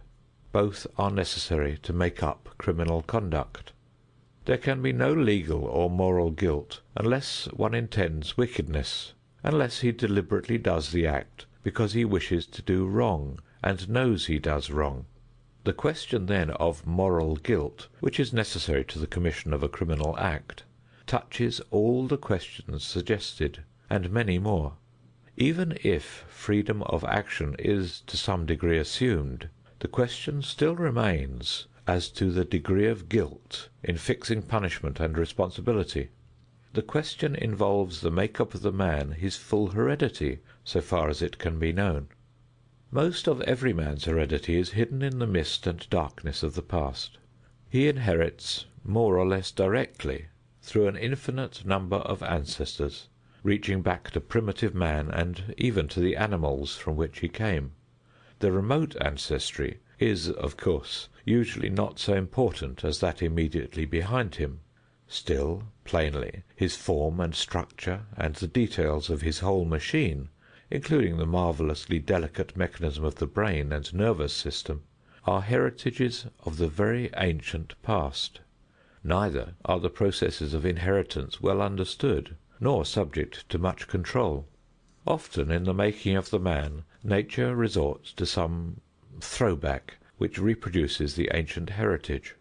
both are necessary to make up criminal conduct. There can be no legal or moral guilt unless one intends wickedness, unless he deliberately does the act because he wishes to do wrong and knows he does wrong. The question then of moral guilt, which is necessary to the commission of a criminal act, touches all the questions suggested, and many more. Even if freedom of action is to some degree assumed, the question still remains as to the degree of guilt in fixing punishment and responsibility. The question involves the make-up of the man, his full heredity, so far as it can be known. Most of every man's heredity is hidden in the mist and darkness of the past. He inherits more or less directly through an infinite number of ancestors, reaching back to primitive man and even to the animals from which he came. The remote ancestry is, of course, usually not so important as that immediately behind him. Still, plainly, his form and structure and the details of his whole machine, including the marvelously delicate mechanism of the brain and nervous system, are heritages of the very ancient past. Neither are the processes of inheritance well understood, nor subject to much control. Often in the making of the man, nature resorts to some throwback which reproduces the ancient heritage.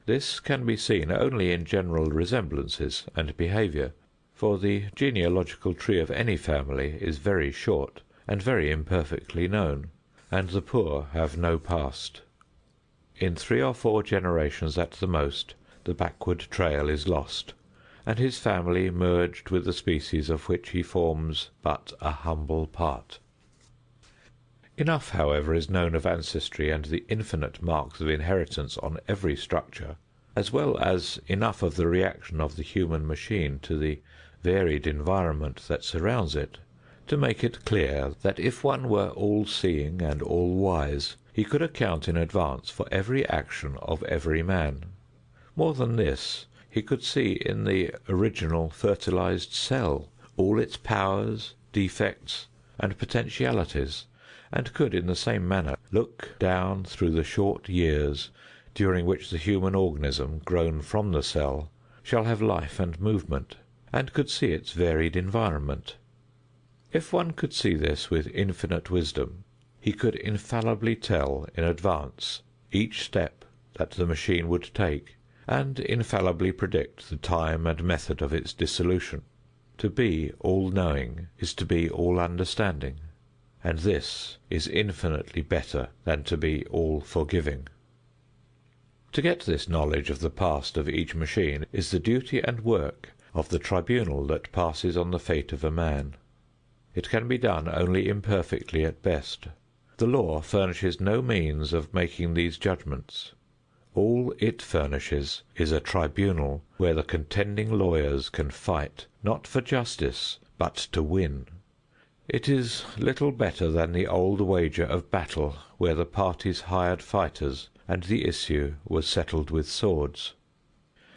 This can be seen only in general resemblances and behavior, for the genealogical tree of any family is very short and very imperfectly known, and the poor have no past. In 3 or 4 generations at the most, the backward trail is lost, and his family merged with the species of which he forms but a humble part. Enough, however, is known of ancestry and the infinite marks of inheritance on every structure, as well as enough of the reaction of the human machine to the varied environment that surrounds it, to make it clear that if one were all-seeing and all-wise, he could account in advance for every action of every man. More than this, he could see in the original fertilized cell all its powers, defects, and potentialities, and could in the same manner look down through the short years during which the human organism, grown from the cell, shall have life and movement, and could see its varied environment. If one could see this with infinite wisdom, he could infallibly tell in advance each step that the machine would take, and infallibly predict the time and method of its dissolution. To be all-knowing is to be all-understanding, and this is infinitely better than to be all-forgiving. To get this knowledge of the past of each machine is the duty and work of the tribunal that passes on the fate of a man. It can be done only imperfectly at best. The law furnishes no means of making these judgments. All it furnishes is a tribunal where the contending lawyers can fight, not for justice, but to win. It is little better than the old wager of battle, where the parties hired fighters and the issue was settled with swords.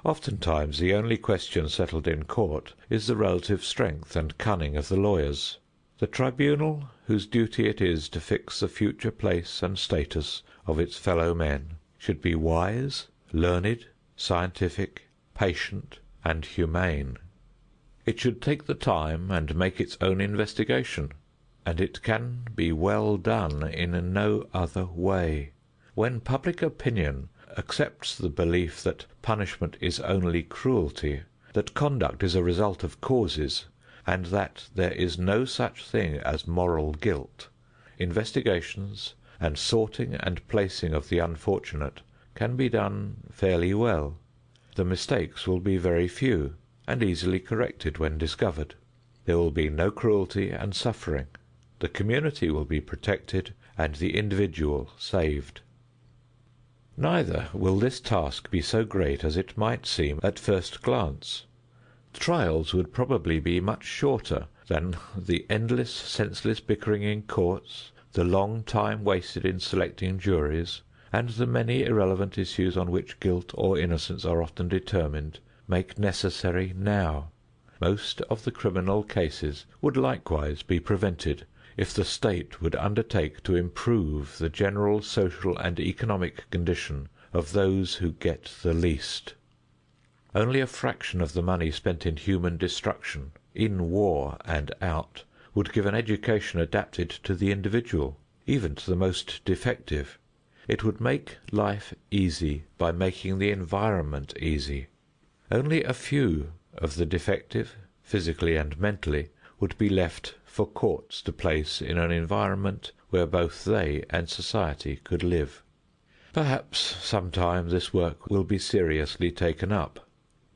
Oftentimes the only question settled in court is the relative strength and cunning of the lawyers. The tribunal, whose duty it is to fix the future place and status of its fellow men, should be wise, learned, scientific, patient, and humane. It should take the time and make its own investigation, and it can be well done in no other way. When public opinion accepts the belief that punishment is only cruelty, that conduct is a result of causes, and that there is no such thing as moral guilt, investigations and sorting and placing of the unfortunate can be done fairly well. The mistakes will be very few and easily corrected when discovered. There will be no cruelty and suffering. The community will be protected and the individual saved. Neither will this task be so great as it might seem at first glance. Trials would probably be much shorter than the endless, senseless bickering in courts, the long time wasted in selecting juries, and the many irrelevant issues on which guilt or innocence are often determined make necessary now. Most of the criminal cases would likewise be prevented if the state would undertake to improve the general social and economic condition of those who get the least. Only a fraction of the money spent in human destruction, in war and out, would give an education adapted to the individual, even to the most defective. It would make life easy by making the environment easy. Only a few of the defective, physically and mentally, would be left for courts to place in an environment where both they and society could live. Perhaps sometime this work will be seriously taken up.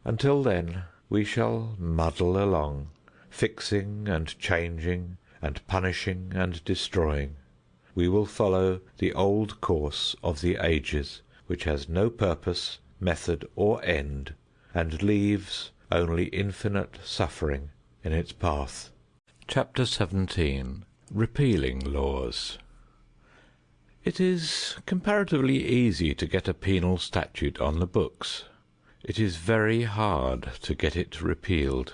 Until then, we shall muddle along, fixing and changing and punishing and destroying. We will follow the old course of the ages, which has no purpose, method, or end, and leaves only infinite suffering in its path. Chapter 17. Repealing Laws. It is comparatively easy to get a penal statute on the books. It is very hard to get it repealed.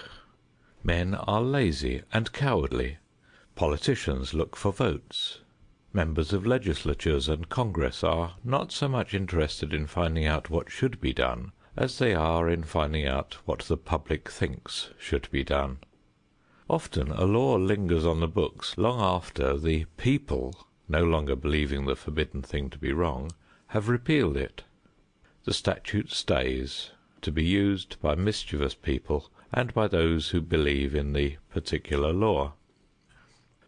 Men are lazy and cowardly. Politicians look for votes. Members of legislatures and Congress are not so much interested in finding out what should be done as they are in finding out what the public thinks should be done. Often a law lingers on the books long after the people, no longer believing the forbidden thing to be wrong, have repealed it. The statute stays, to be used by mischievous people and by those who believe in the particular law.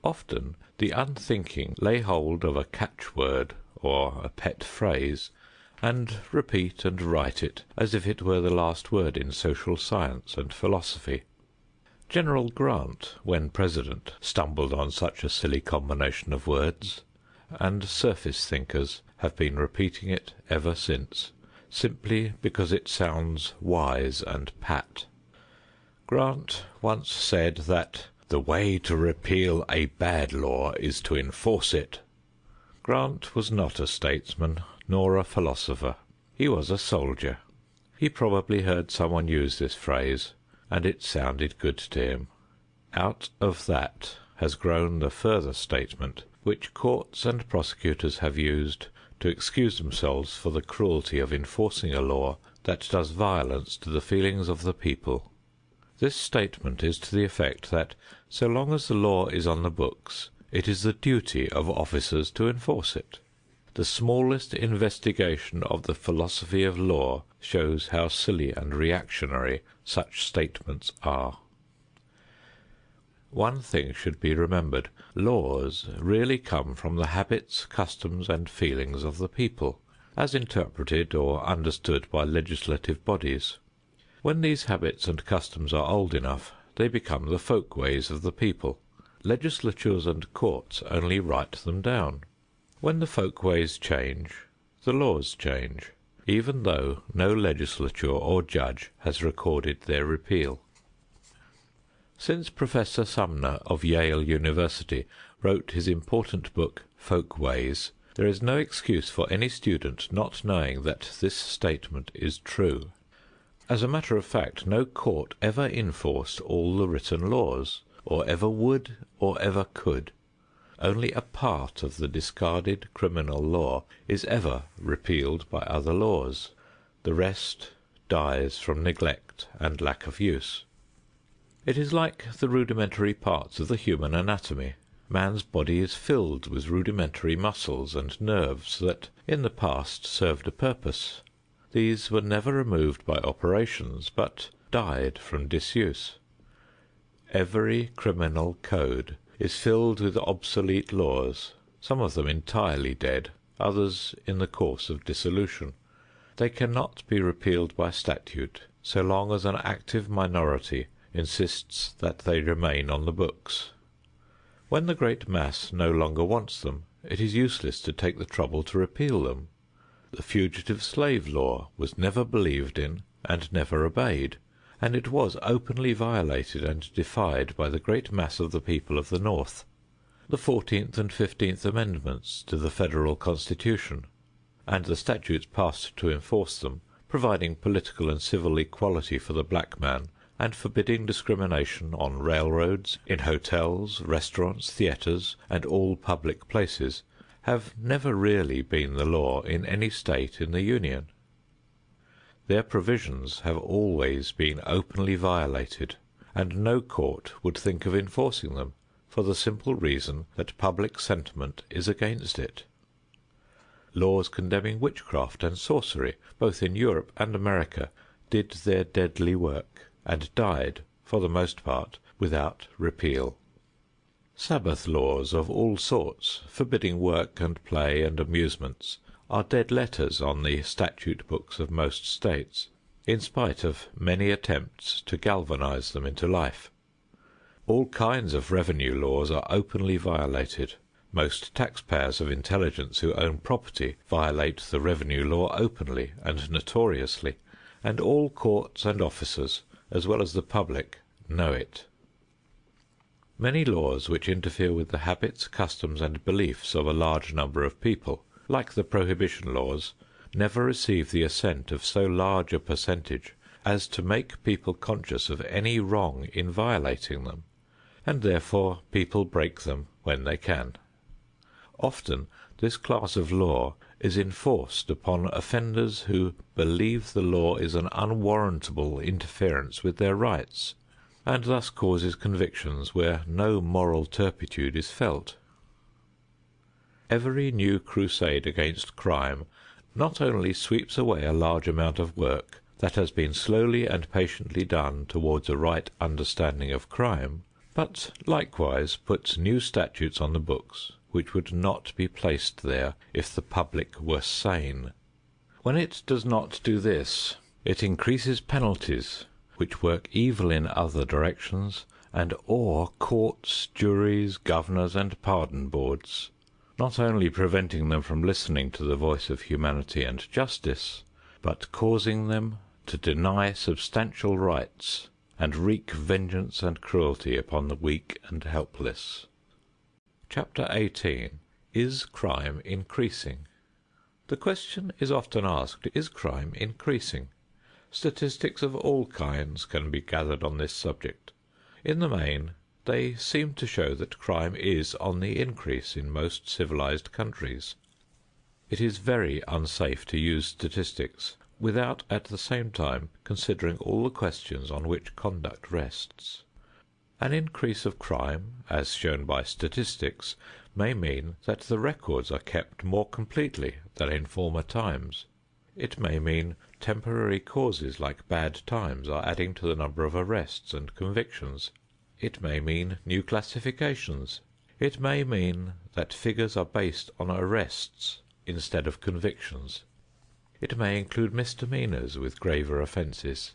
Often the unthinking lay hold of a catchword or a pet phrase and repeat and write it as if it were the last word in social science and philosophy. General Grant, when president, stumbled on such a silly combination of words, and surface thinkers have been repeating it ever since, simply because it sounds wise and pat. Grant once said that the way to repeal a bad law is to enforce it. Grant was not a statesman nor a philosopher. He was a soldier. He probably heard someone use this phrase, and it sounded good to him. Out of that has grown the further statement which courts and prosecutors have used to excuse themselves for the cruelty of enforcing a law that does violence to the feelings of the people. This statement is to the effect that so long as the law is on the books, it is the duty of officers to enforce it. The smallest investigation of the philosophy of law shows how silly and reactionary such statements are. One thing should be remembered. Laws really come from the habits, customs, and feelings of the people, as interpreted or understood by legislative bodies. When these habits and customs are old enough, they become the folk-ways of the people. Legislatures and courts only write them down. When the folk-ways change, the laws change, even though no legislature or judge has recorded their repeal. Since Professor Sumner of Yale University wrote his important book, Folkways, there is no excuse for any student not knowing that this statement is true. As a matter of fact, no court ever enforced all the written laws, or ever would, or ever could. Only a part of the discarded criminal law is ever repealed by other laws. The rest dies from neglect and lack of use. It is like the rudimentary parts of the human anatomy. Man's body is filled with rudimentary muscles and nerves that in the past served a purpose. These were never removed by operations, but died from disuse. Every criminal code is filled with obsolete laws, some of them entirely dead, others in the course of dissolution. They cannot be repealed by statute so long as an active minority insists that they remain on the books. When the great mass no longer wants them, it is useless to take the trouble to repeal them. The fugitive slave law was never believed in and never obeyed, and it was openly violated and defied by the great mass of the people of the North. The 14th and 15th Amendments to the Federal Constitution, and the statutes passed to enforce them, providing political and civil equality for the black man, and forbidding discrimination on railroads, in hotels, restaurants, theaters, and all public places, have never really been the law in any state in the Union. Their provisions have always been openly violated, and no court would think of enforcing them, for the simple reason that public sentiment is against it. Laws condemning witchcraft and sorcery, both in Europe and America, did their deadly work, and died, for the most part, without repeal. Sabbath laws of all sorts, forbidding work and play and amusements, are dead letters on the statute books of most states, in spite of many attempts to galvanize them into life. All kinds of revenue laws are openly violated. Most taxpayers of intelligence who own property violate the revenue law openly and notoriously, and all courts and officers, as well as the public, know it. Many laws which interfere with the habits, customs, and beliefs of a large number of people, like the prohibition laws, never receive the assent of so large a percentage as to make people conscious of any wrong in violating them, and therefore people break them when they can. Often this class of law is enforced upon offenders who believe the law is an unwarrantable interference with their rights, and thus causes convictions where no moral turpitude is felt. Every new crusade against crime not only sweeps away a large amount of work that has been slowly and patiently done towards a right understanding of crime, but likewise puts new statutes on the books which would not be placed there if the public were sane. When it does not do this, it increases penalties which work evil in other directions and awe courts, juries, governors, and pardon boards, not only preventing them from listening to the voice of humanity and justice, but causing them to deny substantial rights and wreak vengeance and cruelty upon the weak and helpless. Chapter 18. Is crime increasing? The question is often asked, is crime increasing? Statistics of all kinds can be gathered on this subject. In the main, they seem to show that crime is on the increase in most civilized countries. It is very unsafe to use statistics without at the same time considering all the questions on which conduct rests. An increase of crime, as shown by statistics, may mean that the records are kept more completely than in former times. It may mean temporary causes like bad times are adding to the number of arrests and convictions. It may mean new classifications. It may mean that figures are based on arrests instead of convictions. It may include misdemeanors with graver offenses.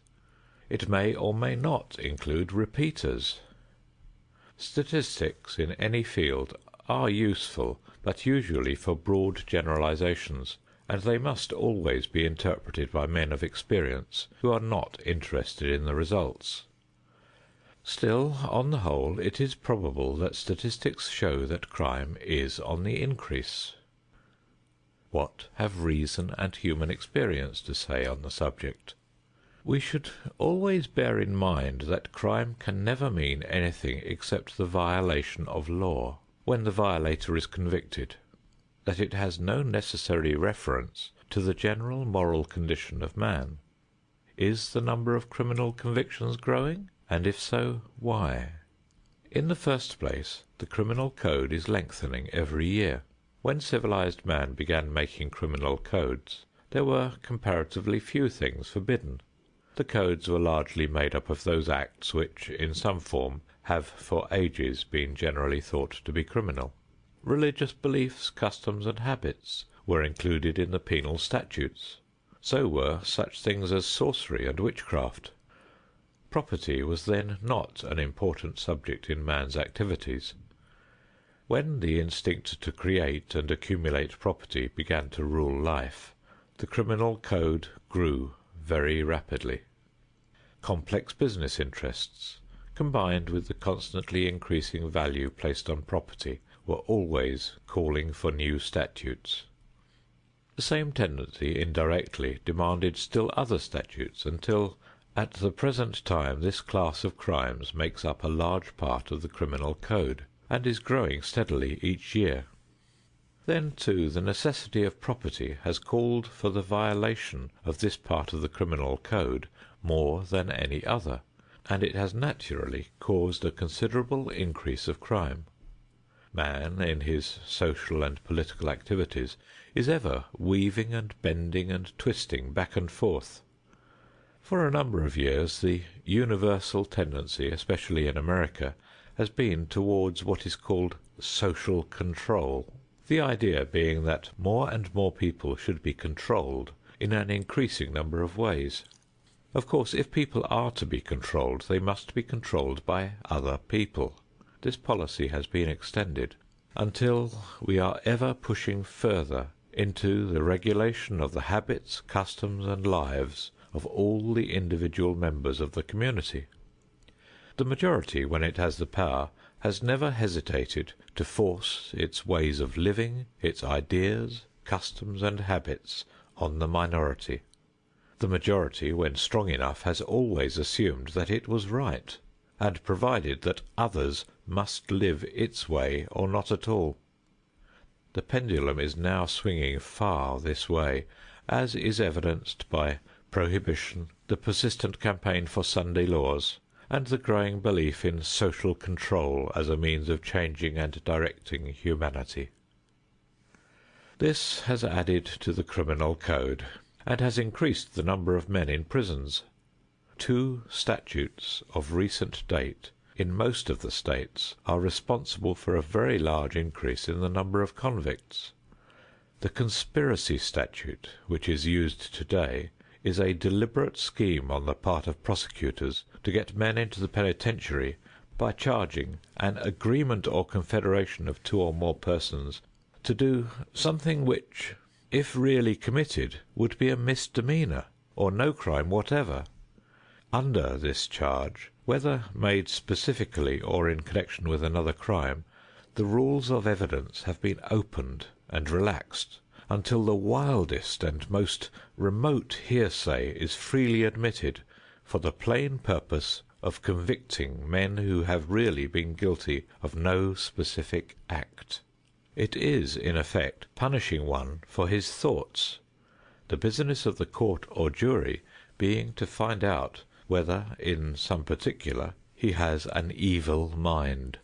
It may or may not include repeaters. Statistics in any field are useful, but usually for broad generalizations, and they must always be interpreted by men of experience who are not interested in the results. Still, on the whole, it is probable that statistics show that crime is on the increase. What have reason and human experience to say on the subject? We should always bear in mind that crime can never mean anything except the violation of law, when the violator is convicted; that it has no necessary reference to the general moral condition of man. Is the number of criminal convictions growing? And if so, why? In the first place, the criminal code is lengthening every year. When civilized man began making criminal codes, there were comparatively few things forbidden. The codes were largely made up of those acts which, in some form, have for ages been generally thought to be criminal. Religious beliefs, customs, and habits were included in the penal statutes. So were such things as sorcery and witchcraft. Property was then not an important subject in man's activities. When the instinct to create and accumulate property began to rule life, the criminal code grew very rapidly. Complex business interests, combined with the constantly increasing value placed on property, were always calling for new statutes. The same tendency indirectly demanded still other statutes until, at the present time, this class of crimes makes up a large part of the criminal code, and is growing steadily each year. Then, too, the necessity of property has called for the violation of this part of the criminal code more than any other, and it has naturally caused a considerable increase of crime. Man, in his social and political activities, is ever weaving and bending and twisting back and forth. For a number of years, the universal tendency, especially in America, has been towards what is called social control, the idea being that more and more people should be controlled in an increasing number of ways. Of course, if people are to be controlled, they must be controlled by other people. This policy has been extended until we are ever pushing further into the regulation of the habits, customs, and lives of all the individual members of the community. The majority, when it has the power, has never hesitated to force its ways of living, its ideas, customs, and habits on the minority. The majority, when strong enough, has always assumed that it was right, and provided that others must live its way or not at all. The pendulum is now swinging far this way, as is evidenced by prohibition, the persistent campaign for Sunday laws, and the growing belief in social control as a means of changing and directing humanity. This has added to the criminal code, and has increased the number of men in prisons. 2 statutes of recent date in most of the states are responsible for a very large increase in the number of convicts. The conspiracy statute, which is used today, is a deliberate scheme on the part of prosecutors to get men into the penitentiary by charging an agreement or confederation of 2 or more persons to do something which, if really committed, would be a misdemeanor or no crime whatever. Under this charge, whether made specifically or in connection with another crime, the rules of evidence have been opened and relaxed until the wildest and most remote hearsay is freely admitted for the plain purpose of convicting men who have really been guilty of no specific act. It is, in effect, punishing one for his thoughts, the business of the court or jury being to find out whether, in some particular, he has an evil mind.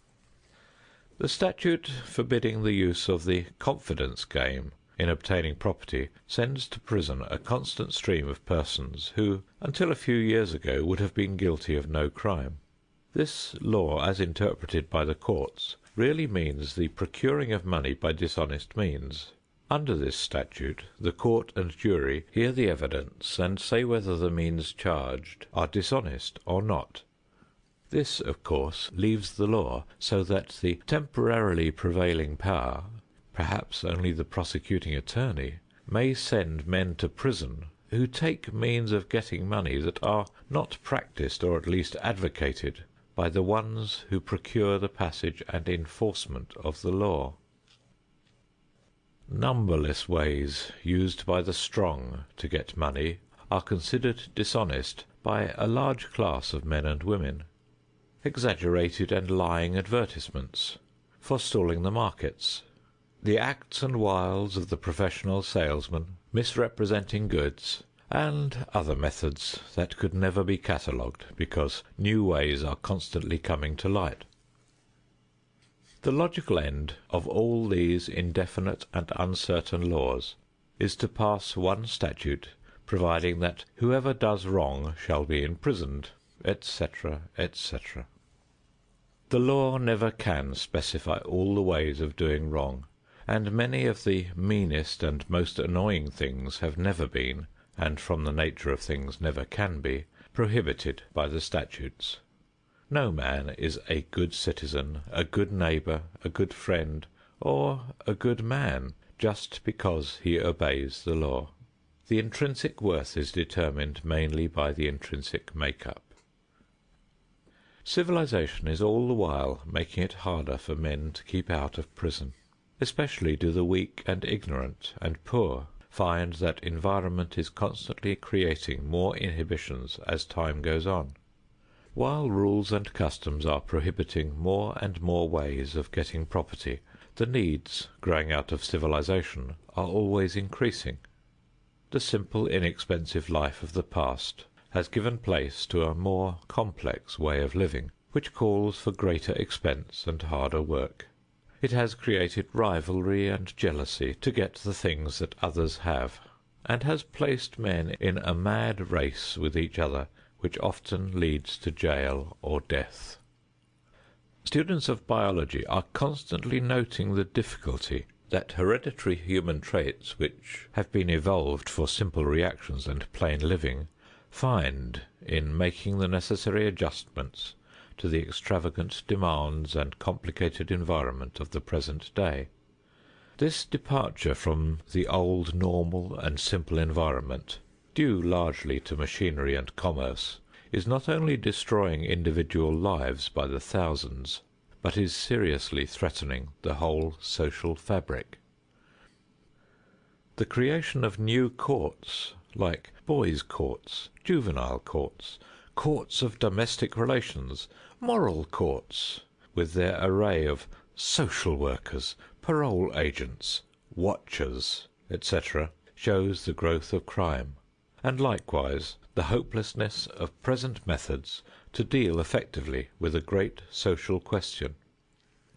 The statute forbidding the use of the confidence game in obtaining property sends to prison a constant stream of persons who, until a few years ago, would have been guilty of no crime. This law, as interpreted by the courts, really means the procuring of money by dishonest means. Under this statute, the court and jury hear the evidence and say whether the means charged are dishonest or not. This, of course, leaves the law so that the temporarily prevailing power, perhaps only the prosecuting attorney, may send men to prison who take means of getting money that are not practiced or at least advocated by the ones who procure the passage and enforcement of the law. Numberless ways used by the strong to get money are considered dishonest by a large class of men and women. Exaggerated and lying advertisements, forestalling the markets, the acts and wiles of the professional salesman, misrepresenting goods, and other methods that could never be catalogued because new ways are constantly coming to light. The logical end of all these indefinite and uncertain laws is to pass one statute providing that whoever does wrong shall be imprisoned, etc., etc. The law never can specify all the ways of doing wrong, and many of the meanest and most annoying things have never been, and from the nature of things never can be, prohibited by the statutes. No man is a good citizen, a good neighbor, a good friend, or a good man just because he obeys the law. The intrinsic worth is determined mainly by the intrinsic makeup. Civilization is all the while making it harder for men to keep out of prison. Especially do the weak and ignorant and poor find that environment is constantly creating more inhibitions as time goes on. While rules and customs are prohibiting more and more ways of getting property, the needs growing out of civilization are always increasing. The simple, inexpensive life of the past has given place to a more complex way of living, which calls for greater expense and harder work. It has created rivalry and jealousy to get the things that others have, and has placed men in a mad race with each other which often leads to jail or death. Students of biology are constantly noting the difficulty that hereditary human traits which have been evolved for simple reactions and plain living find in making the necessary adjustments to the extravagant demands and complicated environment of the present day. This departure from the old normal and simple environment, due largely to machinery and commerce, is not only destroying individual lives by the thousands, but is seriously threatening the whole social fabric. The creation of new courts, like boys' courts, juvenile courts, courts of domestic relations, moral courts, with their array of social workers, parole agents, watchers, etc., shows the growth of crime, and likewise the hopelessness of present methods to deal effectively with a great social question.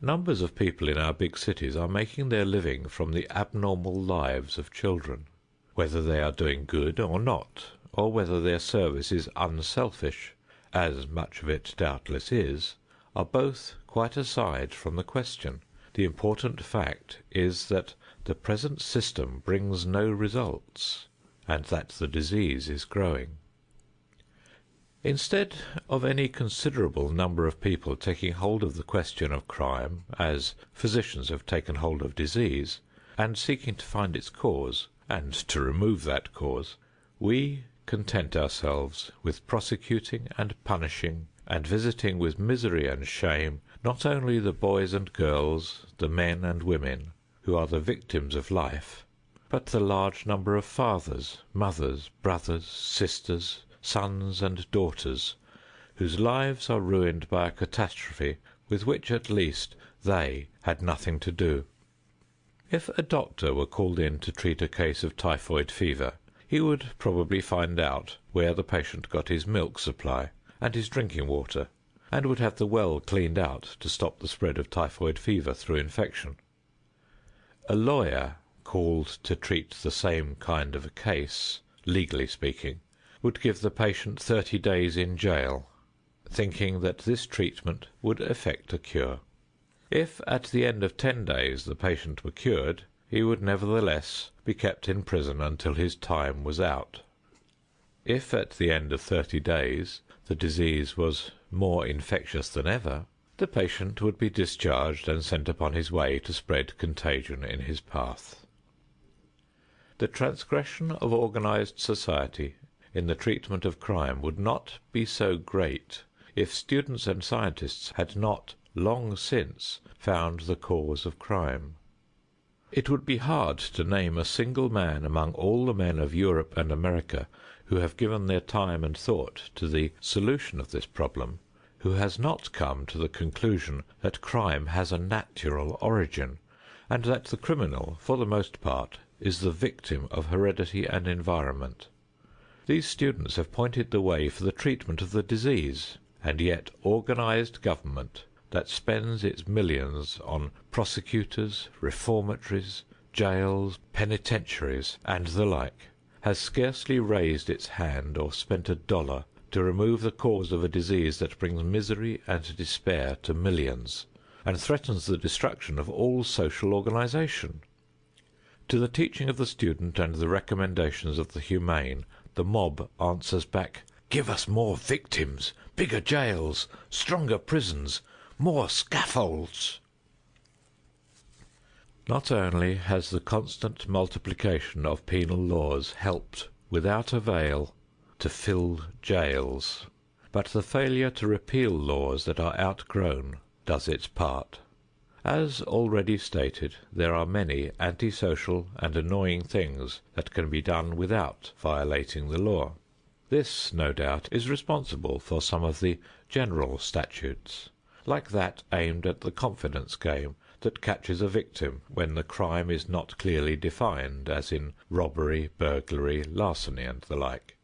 Numbers of people in our big cities are making their living from the abnormal lives of children. Whether they are doing good or not, or whether their service is unselfish, as much of it doubtless is, are both quite aside from the question. The important fact is that the present system brings no results, and that the disease is growing. Instead of any considerable number of people taking hold of the question of crime, as physicians have taken hold of disease, and seeking to find its cause, and to remove that cause, we content ourselves with prosecuting and punishing and visiting with misery and shame not only the boys and girls, the men and women, who are the victims of life, but the large number of fathers, mothers, brothers, sisters, sons and daughters, whose lives are ruined by a catastrophe with which at least they had nothing to do. If a doctor were called in to treat a case of typhoid fever, he would probably find out where the patient got his milk supply and his drinking water, and would have the well cleaned out to stop the spread of typhoid fever through infection. A lawyer called to treat the same kind of a case, legally speaking, would give the patient 30 days in jail, thinking that this treatment would effect a cure. If at the end of 10 days the patient were cured, he would nevertheless be kept in prison until his time was out. If at the end of 30 days the disease was more infectious than ever, the patient would be discharged and sent upon his way to spread contagion in his path. The transgression of organized society in the treatment of crime would not be so great if students and scientists had not long since found the cause of crime. It would be hard to name a single man among all the men of Europe and America who have given their time and thought to the solution of this problem, who has not come to the conclusion that crime has a natural origin, and that the criminal, for the most part, is the victim of heredity and environment. These students have pointed the way for the treatment of the disease, and yet organized government that spends its millions on prosecutors, reformatories, jails, penitentiaries, and the like, has scarcely raised its hand or spent $1 to remove the cause of a disease that brings misery and despair to millions, and threatens the destruction of all social organization. To the teaching of the student and the recommendations of the humane, the mob answers back, "Give us more victims, bigger jails, stronger prisons, more scaffolds." Not only has the constant multiplication of penal laws helped, without avail, to fill jails, but the failure to repeal laws that are outgrown does its part. As already stated, there are many antisocial and annoying things that can be done without violating the law. This, no doubt, is responsible for some of the general statutes, like that aimed at the confidence game that catches a victim when the crime is not clearly defined, as in robbery, burglary, larceny, and the like.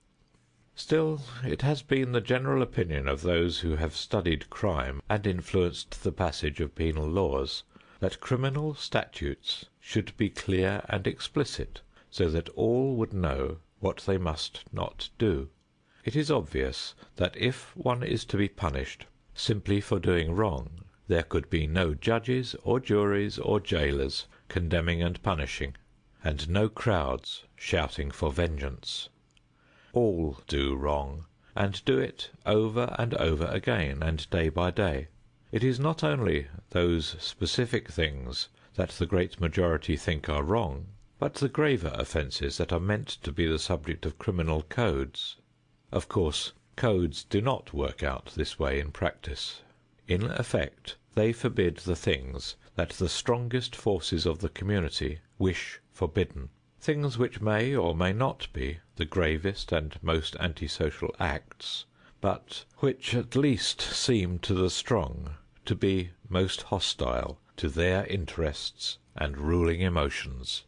Still, it has been the general opinion of those who have studied crime and influenced the passage of penal laws that criminal statutes should be clear and explicit, so that all would know what they must not do. It is obvious that if one is to be punished simply for doing wrong, there could be no judges or juries or jailers condemning and punishing, and no crowds shouting for vengeance. All do wrong, and do it over and over again, and day by day. It is not only those specific things that the great majority think are wrong, but the graver offenses that are meant to be the subject of criminal codes. Of course, codes do not work out this way in practice. In effect, they forbid the things that the strongest forces of the community wish forbidden. Things which may or may not be the gravest and most antisocial acts, but which at least seem to the strong to be most hostile to their interests and ruling emotions.